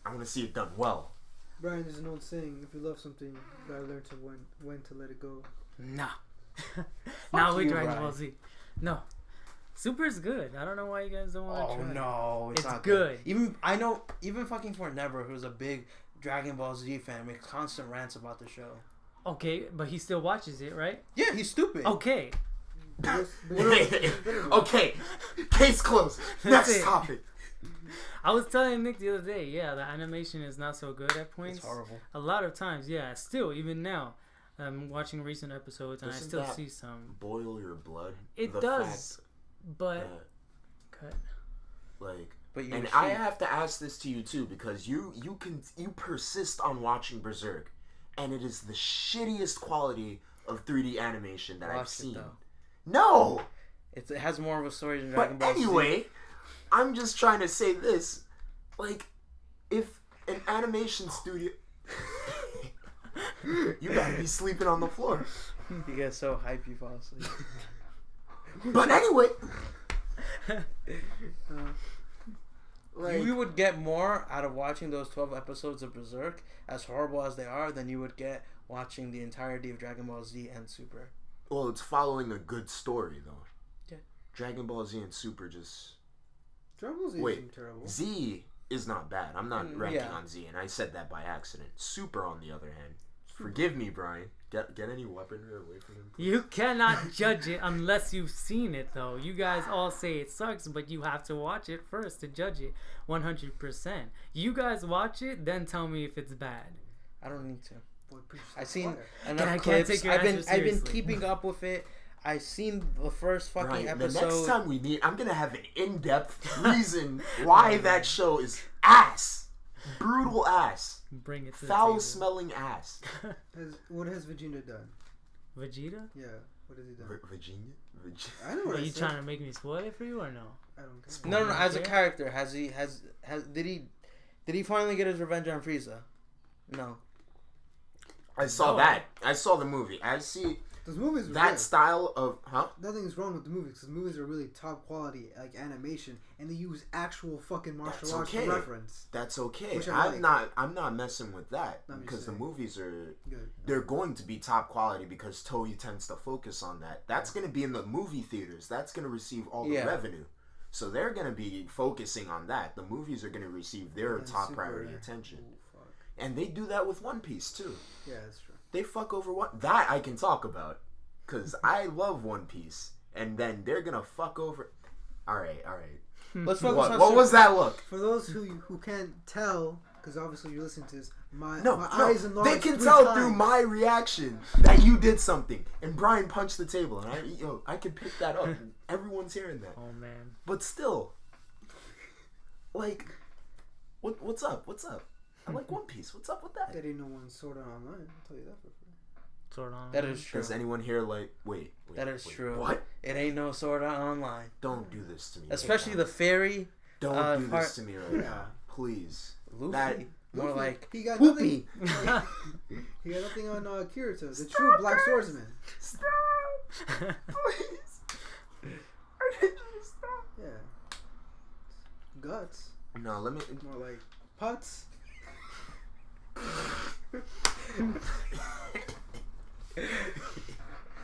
I want to see it done well. Brian, there's an old saying: if you love something, you gotta learn to when to let it go. Nah. Not with Dragon Ball Z. No. Super is good. I don't know why you guys don't want to try. Oh no, it's not good. Even fucking for Never, who's a big Dragon Ball Z fan, makes constant rants about the show. Okay, but he still watches it, right? Yeah, he's stupid. Okay. Okay. Case closed. Next topic. I was telling Nick the other day, yeah, the animation is not so good at points. It's horrible. A lot of times, yeah. Still, even now, I'm watching recent episodes and I still see some. Boil your blood. It does, but cut. Like, and I have to ask this to you too because you persist on watching Berserk. And it is the shittiest quality of 3D animation that I've seen. No! It has more of a story than Dragon Ball Z. But anyway, I'm just trying to say this. Like, if an animation studio... You gotta be sleeping on the floor. You get so hype you fall asleep. But anyway... you would get more out of watching those 12 episodes of Berserk, as horrible as they are, than you would get watching the entirety of Dragon Ball Z and Super. Well, it's following a good story, though. Yeah. Dragon Ball Z and Super just... Dragon Ball Z isn't terrible. Z is not bad. I'm not ranking yeah. on Z, and I said that by accident. Super, on the other hand, forgive me, Brian. Get any weaponry away from him, please. You cannot judge it unless you've seen it, though. You guys all say it sucks, but you have to watch it first to judge it 100%. You guys watch it, then tell me if it's bad. I don't need to. Boy, I've seen I enough can't clips. take your I've been answer keeping up with it. I've seen the first fucking Brian, episode. the next time we meet, I'm gonna have an in-depth reason why that show is ass. Brutal ass. Bring it to the Foul-smelling ass. What has Vegeta done? Vegeta? Yeah, what has he done? Virginia? I know what Are I you said. trying to make me spoil it for you or no? I don't care. No. As a character, did he finally get his revenge on Frieza? No. I saw that. I saw the movie. I see Those movies were that good. style of Nothing is wrong with the movies because the movies are really top quality, like animation, and they use actual fucking martial arts okay. for reference. That's okay. Which I like. I'm not messing with that I'm just because the saying. movies are Good. they're going to be top quality because Toei tends to focus on that. That's going to be in the movie theaters. That's going to receive all the revenue. So they're going to be focusing on that. The movies are going to receive their top priority attention. Ooh, fuck. And they do that with One Piece too. Yeah, that's true. They fuck over that I can talk about cuz I love One Piece and then they're going to fuck over. All right. Let's focus on What was that look? For those who can't tell, because obviously you're listening to this, my No, eyes enlarged they can 3 tell times. through my reaction that you did something. And Brian punched the table, and I can pick that up. Everyone's hearing that. Oh, man. But still, like, what's up? What's up? I like One Piece. What's up with that? That ain't no one Sword Art Online. I'll tell you that for free. Sword on. That is true. Does anyone here like? Wait. That is true. What? It ain't no Sword Art Online. Don't do this to me. Especially right the now. fairy. Don't do part- this to me right now, please. Luffy. That More Luffy, like he got Whoopie. nothing. He got nothing on Kirito, the true Black Swordsman. Stop, please. I need you to stop. Yeah. Guts. No, let me. More like putts.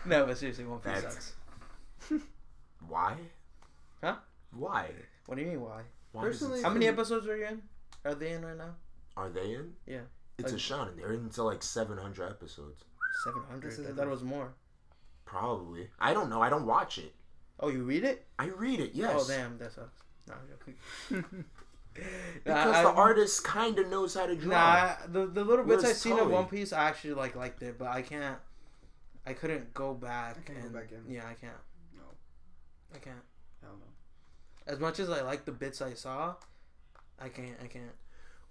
No, but seriously, One Piece That's- sucks. Why? Huh? Why? What do you mean, why? Why does it Personally, How many episodes are you in? Are they in right now? Are they in? Yeah. It's a Like- shonen. They're into like 700 episodes. 700. This I isn't thought it enough. was more. Probably. I don't know. I don't watch it. Oh, you read it? I read it, yes. Oh, damn. That sucks. No, I'm joking. Because the artist kind of knows how to draw. Nah, the little bits Where's I've seen of Toei? One Piece, I actually liked it, but I couldn't go back. I can't go back in. Yeah, I can't. No. I can't. Hell no. As much as I like the bits I saw, I can't.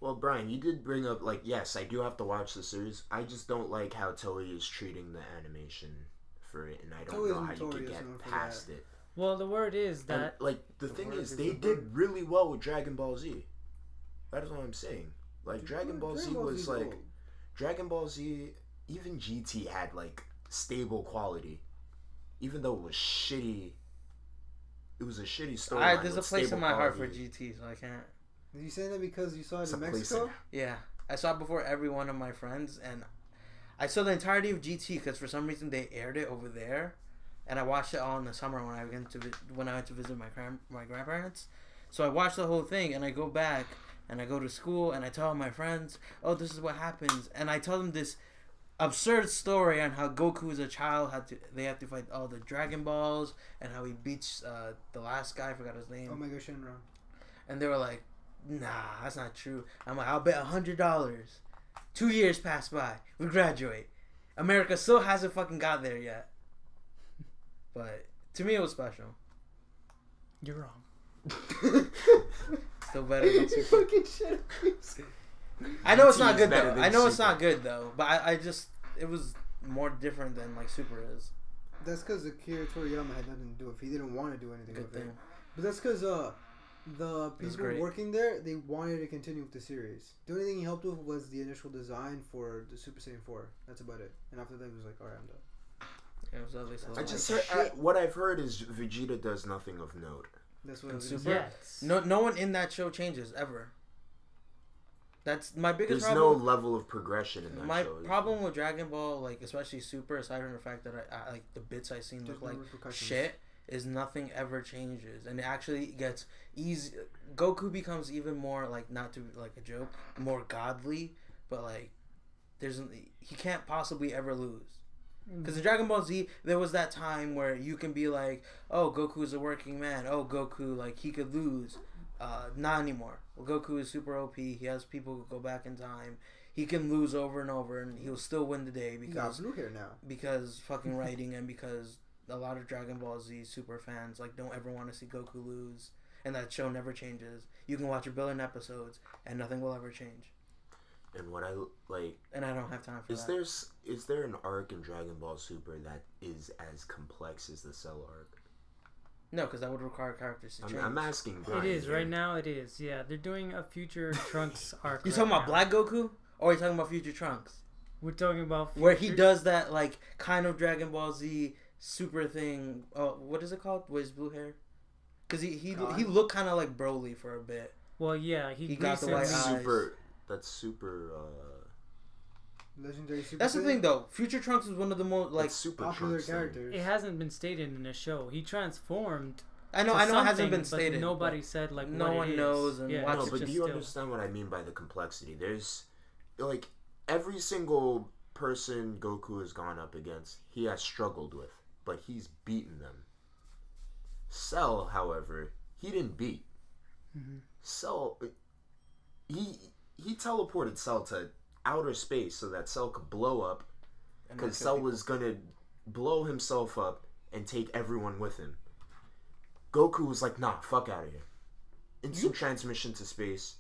Well, Brian, you did bring up, like, yes, I do have to watch the series. I just don't like how Toei is treating the animation for it, and I don't Toei know is how you notorious can get known for past that. it. Well, the word is And, that. like, the The thing word is, is they the did word. really well with Dragon Ball Z. That is what I'm saying. Like, Dragon Ball Z was, Z's like... old. Dragon Ball Z, even GT had, like, stable quality. Even though it was shitty. It was a shitty story. There's a place in my heart for GT, so I can't. Are you saying that because you saw it It's in a place Mexico? Yeah, I saw it before every one of my friends, and I saw the entirety of GT because for some reason they aired it over there, and I watched it all in the summer when I went to visit my grandparents. So I watched the whole thing, and I go back and I go to school and I tell my friends, "Oh, this is what happens," and I tell them this absurd story on how Goku as a child they have to fight all the Dragon Balls and how he beats the last guy, I forgot his name. Omega Shenron. And they were like, "Nah, that's not true." I'm like, "I'll bet $100. 2 years pass by. We graduate. America still hasn't fucking got there yet." But to me, it was special. You're wrong. Still better than Super. fucking shit. I know it's not GT is good better though. than I know it's Super. not good though. But I just it was more different than like Super is. That's because Akira Toriyama had nothing to do with it. He didn't want to do anything Good with thing. it. But that's because the That's people great. working there, they wanted to continue with the series. The only thing he helped with was the initial design for the Super Saiyan 4. That's about it. And after that, he was like, alright, I'm done. Yeah, it was at least a I little just like- heard, what I've heard is Vegeta does nothing of note. That's what And it was. Super? Yes. no one in that show changes ever. That's my biggest There's problem. no level of progression in that My show. problem with Dragon Ball, like especially Super, aside from the fact that I like the bits I seen There's look no like repercussions. shit, is nothing ever changes, and it actually gets easy. Goku becomes even more like, not to like a joke, more godly, but like he can't possibly ever lose. Because in Dragon Ball Z, there was that time where you can be like, oh, Goku's a working man. Oh, Goku, like, he could lose. Not anymore. Well, Goku is super OP. He has people who go back in time. He can lose over and over, and he'll still win the day because blue hair now. Because fucking writing, and because a lot of Dragon Ball Z super fans like don't ever want to see Goku lose, and that show never changes. You can watch 1 billion episodes, and nothing will ever change. And what I like, and I don't have time for that. Is there an arc in Dragon Ball Super that is as complex as the Cell arc? No, because that would require characters to change. I'm asking Bryan. It is right now. It is. Yeah, they're doing a future Trunks arc. You talking about Black Goku, or are you talking about future Trunks? We're talking about where he does that like kind of Dragon Ball Z super thing. Oh, what is it called? With his blue hair? Because he looked kind of like Broly for a bit. Well, yeah, he got the white eyes. That's super. Legendary Super. That's the thing, though. Future Trunks is one of the most like super popular Trunks characters. It hasn't been stated in the show. He transformed. I know it hasn't been stated. Nobody said like no what one it knows. is. And yeah, watch no, it but do you understand what I mean by the complexity? There's like every single person Goku has gone up against, he has struggled with, but he's beaten them. Cell, however, he didn't beat. Mm-hmm. Cell, he teleported Cell to outer space so that Cell could blow up, because Cell was gonna blow himself up and take everyone with him. Goku was like, nah, fuck out of here. Instant transmission to space,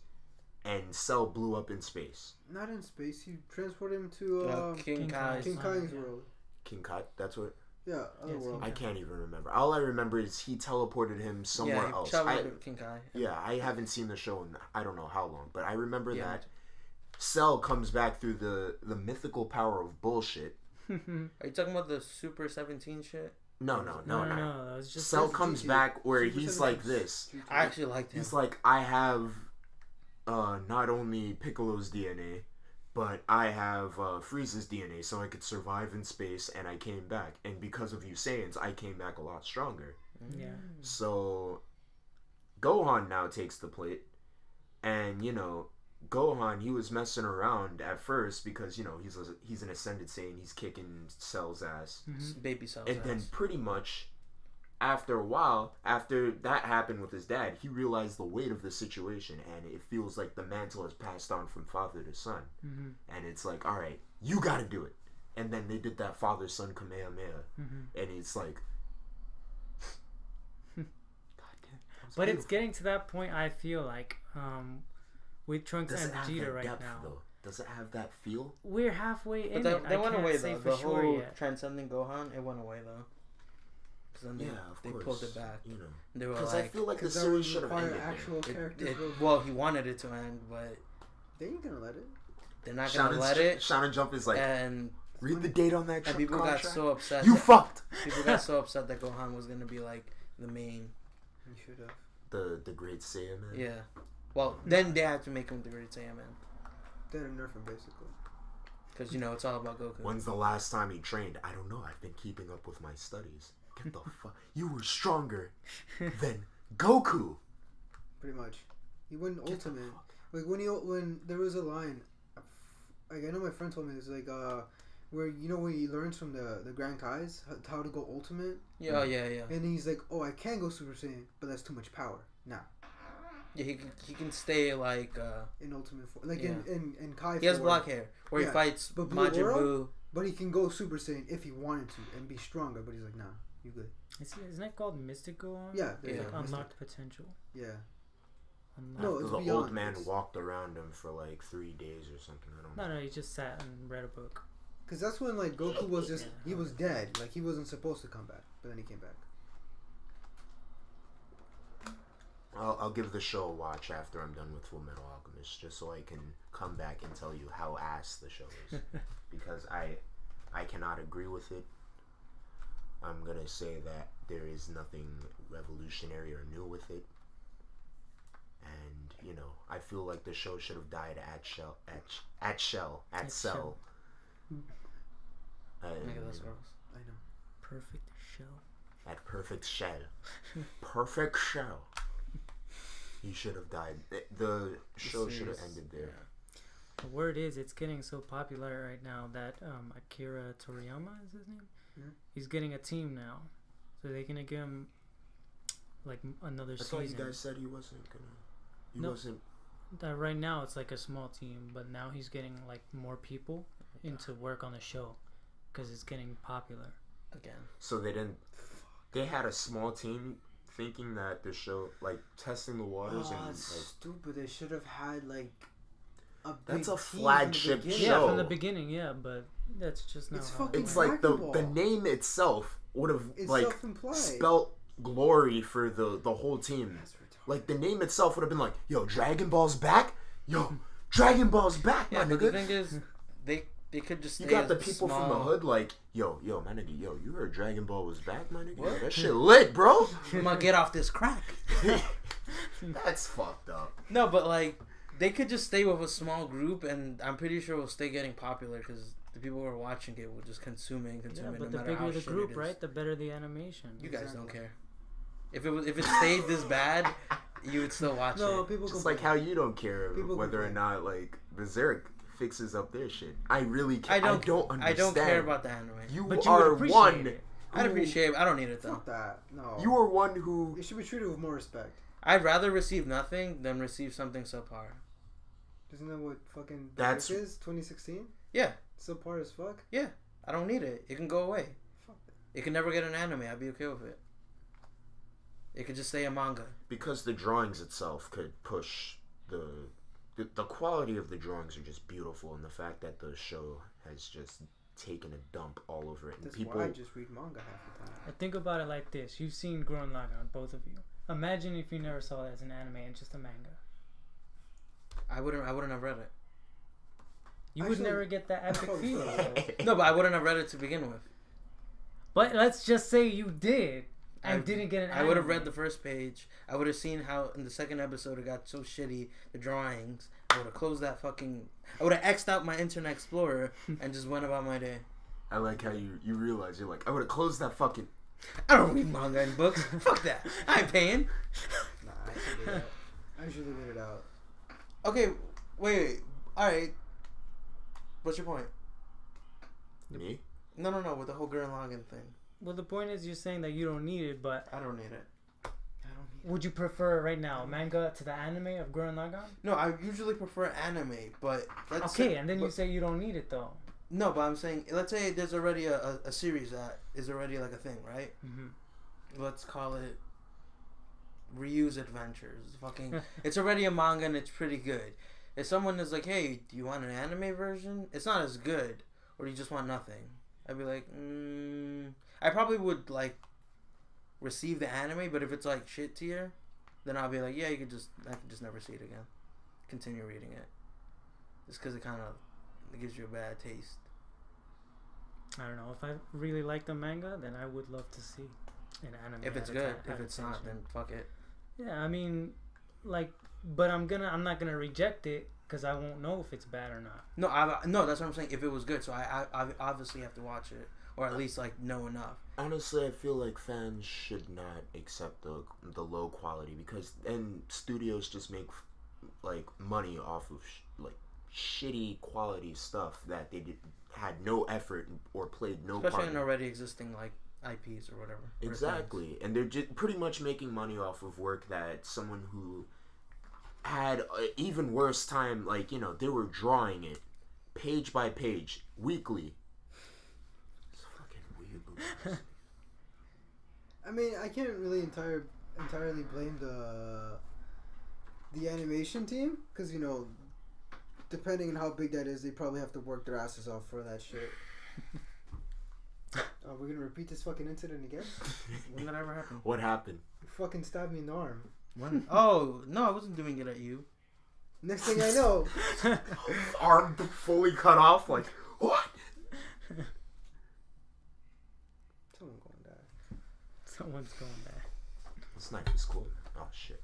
and Cell blew up in space. Not in space. He transported him to King Kai's world. King Kai, that's what. Yeah, other world. I can't even remember. All I remember is he teleported him somewhere else. King Kai. Yeah, I haven't seen the show in I don't know how long, but I remember that Cell comes back through the mythical power of bullshit. Are you talking about the Super 17 shit? No. That was just Cell comes back where Super he's 17. like this. I actually liked him. He's like, I have not only Piccolo's DNA, but I have Frieza's DNA, so I could survive in space, and I came back. And because of you Saiyans, I came back a lot stronger. Yeah. So Gohan now takes the plate, and Gohan, he was messing around at first because he's an ascended Saiyan, he's kicking Cell's ass, baby Cell's and then pretty much after a while, after that happened with his dad, he realized the weight of the situation, and it feels like the mantle has passed on from father to son, and it's like, all right, you got to do it. And then they did that father-son Kamehameha, and it's like, but it's getting to that point. I feel like with Trunks and Vegeta right now. Though? Does it have that feel? We're halfway in. But they went away though. The whole yet. transcending Gohan, it went away though. Then they pulled it back. They were because like, I feel like the series should have ended actual characters. Well, he wanted it to end, but they ain't gonna let it. They're not gonna let it. Shonen Jump is like, and read the date on that. And people contract. got so upset. You fucked. People got so upset that Gohan was gonna be like the main. You should have. The Great Saiyan Man. Yeah. Well, then they had to make him the Great Saiyan Man. They had to nerf him basically. Because it's all about Goku. When's the last time he trained? I don't know. I've been keeping up with my studies. Get the fuck. You were stronger than Goku. Pretty much. He went ultimate. Like when there was a line, like I know my friend told me this, like where when he learns from the Grand Kais how to go ultimate. Yeah. And he's like, oh, I can go Super Saiyan, but that's too much power. Nah. Yeah, he can stay like in ultimate form, like in Kai. He has black hair where he fights Majin Buu. But he can go Super Saiyan if he wanted to and be stronger. But he's like, nah, you good. Isn't that called Mystic Gohan? Yeah. Like unlocked potential. Yeah. No, it's the beyond. Old man walked around him for like 3 days or something. I don't know. No, he just sat and read a book. Because that's when like Goku was just he was dead. Like he wasn't supposed to come back, but then he came back. I'll give the show a watch after I'm done with Full Metal Alchemist, just so I can come back and tell you how ass the show is, because I cannot agree with it. I'm gonna say that there is nothing revolutionary or new with it, and I feel like the show should have died at Cell. That's gross. I know. Perfect shell. That perfect shell. Perfect shell. He should have died. The show should have ended there. The word is, it's getting so popular right now that Akira Toriyama is his name. Yeah. He's getting a team now, so they're gonna give him like another season. I thought you guys said he wasn't gonna. No. Wasn't. Right now it's like a small team, but now he's getting like more people into work on the show because it's getting popular again. So they didn't. They had a small team thinking that the show, like testing the waters, and like, stupid. They should have had like. That's a flagship show. Yeah, from the beginning, yeah, but that's just not. It's like the name itself would have like spelt glory for the whole team. Like the name itself would have been like, "Yo, Dragon Ball's back! Yo, Dragon Ball's back!" Yeah, my but nigga. the thing is, they could just. You got the people from the hood like, "Yo, my nigga, yo, you heard Dragon Ball was back, my nigga? Yo, that shit lit, bro." I'm gonna get off this crack. That's fucked up. No, but like. They could just stay with a small group, and I'm pretty sure we'll stay getting popular because the people who are watching it will just consume it. Yeah, but no the bigger the group, right, the better the animation. You guys don't care. If it stayed this bad, you would still watch it. People just like how you don't care whether or not like Berserk fixes up their shit. I really care. I don't understand. I don't care about the anime. You are one. I'd appreciate it. I don't need it though. Fuck that. No. You are one who. It should be treated with more respect. I'd rather receive nothing than receive something subpar. Isn't that what fucking That's is? 2016? Yeah. Subpar as fuck? Yeah. I don't need it. It can go away. Fuck that. It can never get an anime. I'd be okay with it. It could just stay a manga. Because the drawings itself could push the quality of the drawings are just beautiful, and the fact that the show has just taken a dump all over it. And That's people, why I just read manga half the time. I think about it like this. You've seen Gurren Lagann, both of you. Imagine if you never saw it as an anime and just a manga. I wouldn't have read it. You would never get that epic feeling. No, but I wouldn't have read it to begin with. But let's just say you did and didn't get an anime. I would have read the first page. I would have seen how in the second episode it got so shitty, the drawings. I would have closed that fucking... I would have X'd out my Internet Explorer and just went about my day. I like how you realize you're like, I would have closed that fucking... I don't read manga and books. Fuck that. I ain't paying. Nah, I should do that. I usually read it out. Okay, wait. Alright. What's your point? Me? No, with the whole Gurren Lagann thing. Well, the point is you're saying that you don't need it, but... I don't need it. Would you prefer right now manga to the anime of Gurren Lagann? No, I usually prefer anime, but... You say you don't need it, though. No, but I'm saying, let's say there's already a series that is already like a thing, right? Mm-hmm. Let's call it Ryu's Adventures. It's already a manga and it's pretty good. If someone is like, hey, do you want an anime version? It's not as good. Or you just want nothing. I'd be like, I probably would, like, receive the anime, but if it's, like, shit tier, then I'll be like, yeah, I could just never see it again. Continue reading it. Just because it gives you a bad taste. I don't know. If I really like the manga, then I would love to see an anime. If it's good. If it's not, then fuck it. Yeah, I mean, like, but I'm not gonna reject it because I won't know if it's bad or not. No, that's what I'm saying. If it was good, so I obviously have to watch it, or at least like know enough. Honestly, I feel like fans should not accept the low quality because then studios just make like money off of like shitty quality stuff that they had no effort or played no part. Especially in already existing like IPs or whatever. Exactly, and they're just pretty much making money off of work that someone who had an even worse time, like, you know, they were drawing it page by page weekly. It's fucking weird. I mean, I can't really entirely blame the animation team because, you know, depending on how big that is, they probably have to work their asses off for that shit. We're gonna repeat this fucking incident again? When did that ever happen? What happened? You fucking stabbed me in the arm. When? Oh, no, I wasn't doing it at you. Next thing I know... Arm fully cut off, like, what? Someone's going to die. Someone's going there. This knife is cool. Oh, shit.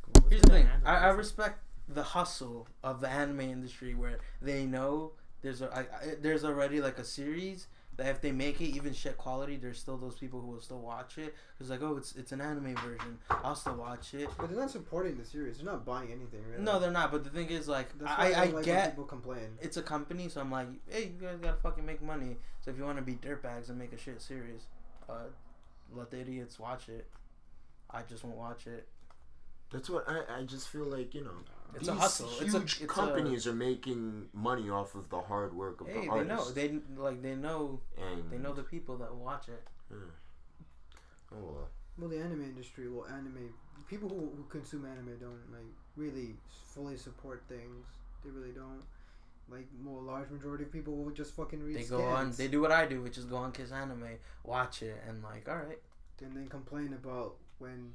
Cool. Here's the thing. I respect the hustle of the anime industry where they know there's already like a series that if they make it even shit quality, there's still those people who will still watch it. It's like, oh, it's an anime version. I'll still watch it. But they're not supporting the series. They're not buying anything, really. No, they're not. But the thing is, like, That's why I like get when people complain. it's a company, so I'm like, hey, you guys gotta fucking make money. So if you want to be dirtbags and make a shit series, let the idiots watch it. I just won't watch it. That's what I just feel like, you know. It's these a hustle. Huge companies are making money off of the hard work of the artists. They know And they know the people that will watch it. Yeah. Oh well. Well, the anime industry, people who consume anime don't like really fully support things. They really don't. Like, more large majority of people will just fucking read. They do what I do, which is go on Kiss Anime, watch it, and like, all right. And then complain about when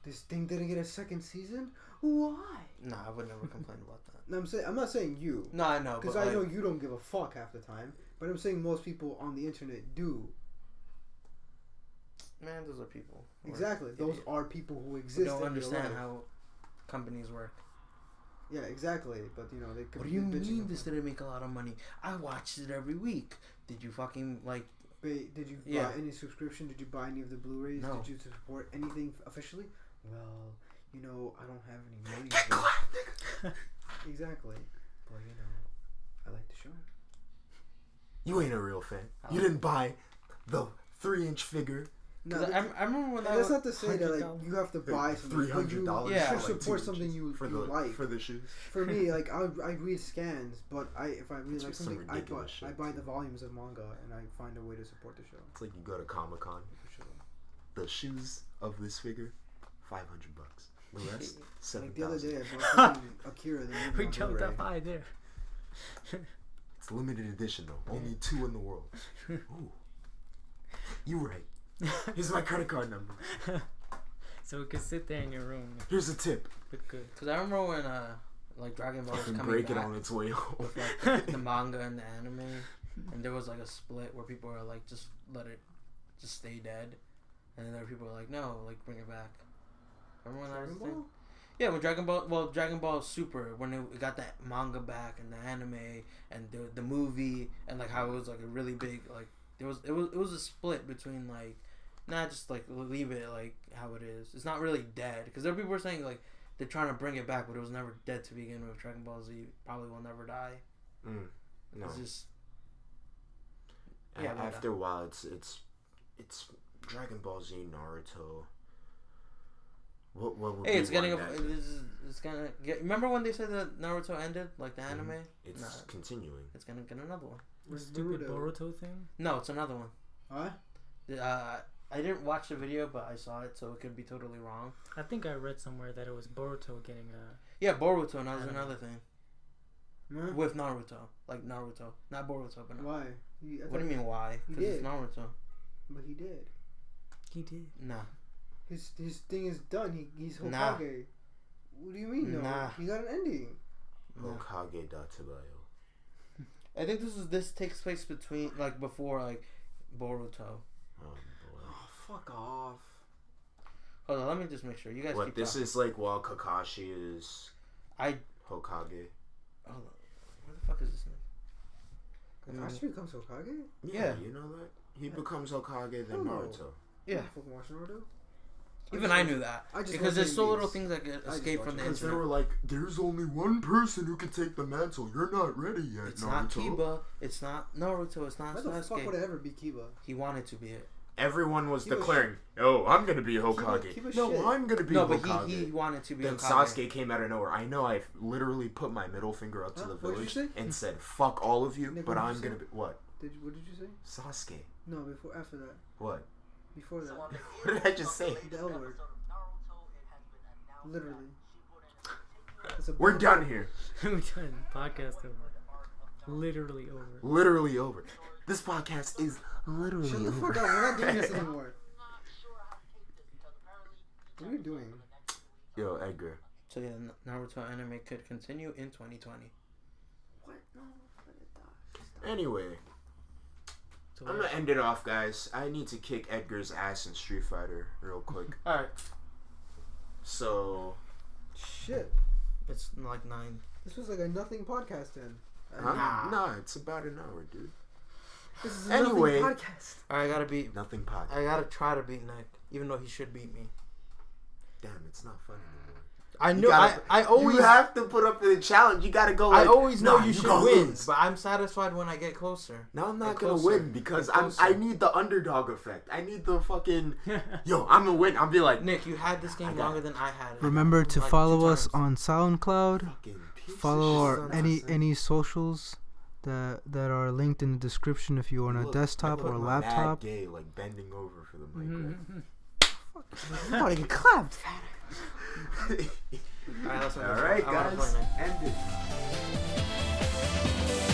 this thing didn't get a second season. Why? Nah, I would never complain about that. No, I'm not saying you. No, I know, because I know you don't give a fuck half the time. But I'm saying most people on the internet do. Man, those are people. Exactly, those are people who exist. Don't understand how companies work. Yeah, exactly. But you know, they could. What do you mean this didn't make a lot of money? I watched it every week. Did you fucking like? Did you buy any subscription? Did you buy any of the Blu-rays? No. Did you support anything officially? Well, you know, I don't have any money. Exactly. But you know, I like the show. You ain't a real fan. You didn't buy the 3-inch figure. No, I remember when that's not to say that like you have to buy something. $300. You should support something you like. For the shoes. For me, like I read scans, but if I really like something, I buy the volumes of manga and I find a way to support the show. It's like you go to Comic-Con. The shoes of this figure, $500. The rest, $7,000. Like the other day, I bought Akira. The movie We jumped up high there. It's limited edition though. Only 2 in the world. Ooh. You right. Here's my credit card number. So we could sit there in your room. Here's a tip. Look good. Because I remember when like Dragon Ball was coming break back it on its way home. with like the manga and the anime, and there was like a split where people were like, just let it just stay dead, and then there were people were like, no, like bring it back. Remember when that was the thing? Yeah, when Dragon Ball Super, when it got that manga back and the anime and the movie, and like how it was like a really big like it was a split between like. Nah, just like leave it like how it is. It's not really dead because there are people who are saying like they're trying to bring it back, but it was never dead to begin with. Dragon Ball Z probably will never die. No, it's just after a while, it's Dragon Ball Z, Naruto. What would it's getting it's gonna get. Remember when they said that Naruto ended, like the anime? It's continuing. It's gonna get another one. The stupid Boruto thing? No, it's another one. Huh? I didn't watch the video, but I saw it, so it could be totally wrong. I think I read somewhere that it was Boruto getting a... Yeah, Boruto, and that was another thing. Huh? With Naruto. Like Naruto. Not Boruto, but no. Why? What do you mean, why? Because it's Naruto. But he did. He did. Nah. His thing is done. He's Hokage. Nah. What do you mean, no? Nah. He got an ending. Hokage Databayo. I think this takes place between, like, before, like, Boruto. Oh, boy. Oh, fuck off. Hold on, let me just make sure. You guys What, keep this talking. is like while Kakashi is Hokage? Hold on. Where the fuck is this name? Kakashi becomes Hokage? Yeah. You know that? He becomes Hokage then Naruto. Yeah. I fucking watch Naruto? Even I knew that. Because there's so little things that get escape from the Because they internet. were like, there's only one person who can take the mantle. You're not ready yet, It's Naruto. not Kiba. It's not Naruto. It's not Why the fuck would Sasuke. it ever be Kiba? He wanted to be it. Everyone was Kiba declaring, "Oh, I'm gonna be Hokage." Kiba No, shit. I'm gonna be No, Hokage. but he wanted to be Then Hokage. Sasuke came out of nowhere. I know I literally put my middle finger up to the What did you village say? and said, "Fuck all of you," Nick, but what did I'm you gonna say? be what? What did you say? Sasuke. No, after that. What? Before that. What did I just say? The L word. Literally. We're done here. We're done. Podcast over. Literally over. Literally over. This podcast is literally Shut the over. fuck up. We're not doing this anymore. What are you doing? Yo, Edgar. So yeah, Naruto anime could continue in 2020. What? No, let it die. Anyway, So I'm gonna end it off, guys. I need to kick Edgar's ass in Street Fighter real quick. Alright. So, Shit. It's like 9. This was like a nothing podcast then. huh? Nah, it's about an hour, dude. This is Anyway. a podcast. I gotta beat. Nothing podcast. I gotta try to beat Nick, even though he should beat me. Damn, it's not funny anymore. I knew. I always You have to put up the challenge. You gotta go. Like, I always know nah, you should gonna win, lose. but I'm satisfied when I get closer. No, I'm not Get gonna closer. win because Get closer. I need the underdog effect. I need the fucking yo. I'm gonna win. I'll be like Nick, you had this game longer than I had it. Remember to Like, follow 2 us times. on SoundCloud. fucking piece Follow of our shit. any socials that are linked in the description if you're on a Look, desktop I or look a mad laptop. gay, like bending over for the mic. Mm-hmm. You want to get clapped. Alright, let's end All this. right, I wanna guys, play, Nick. end it.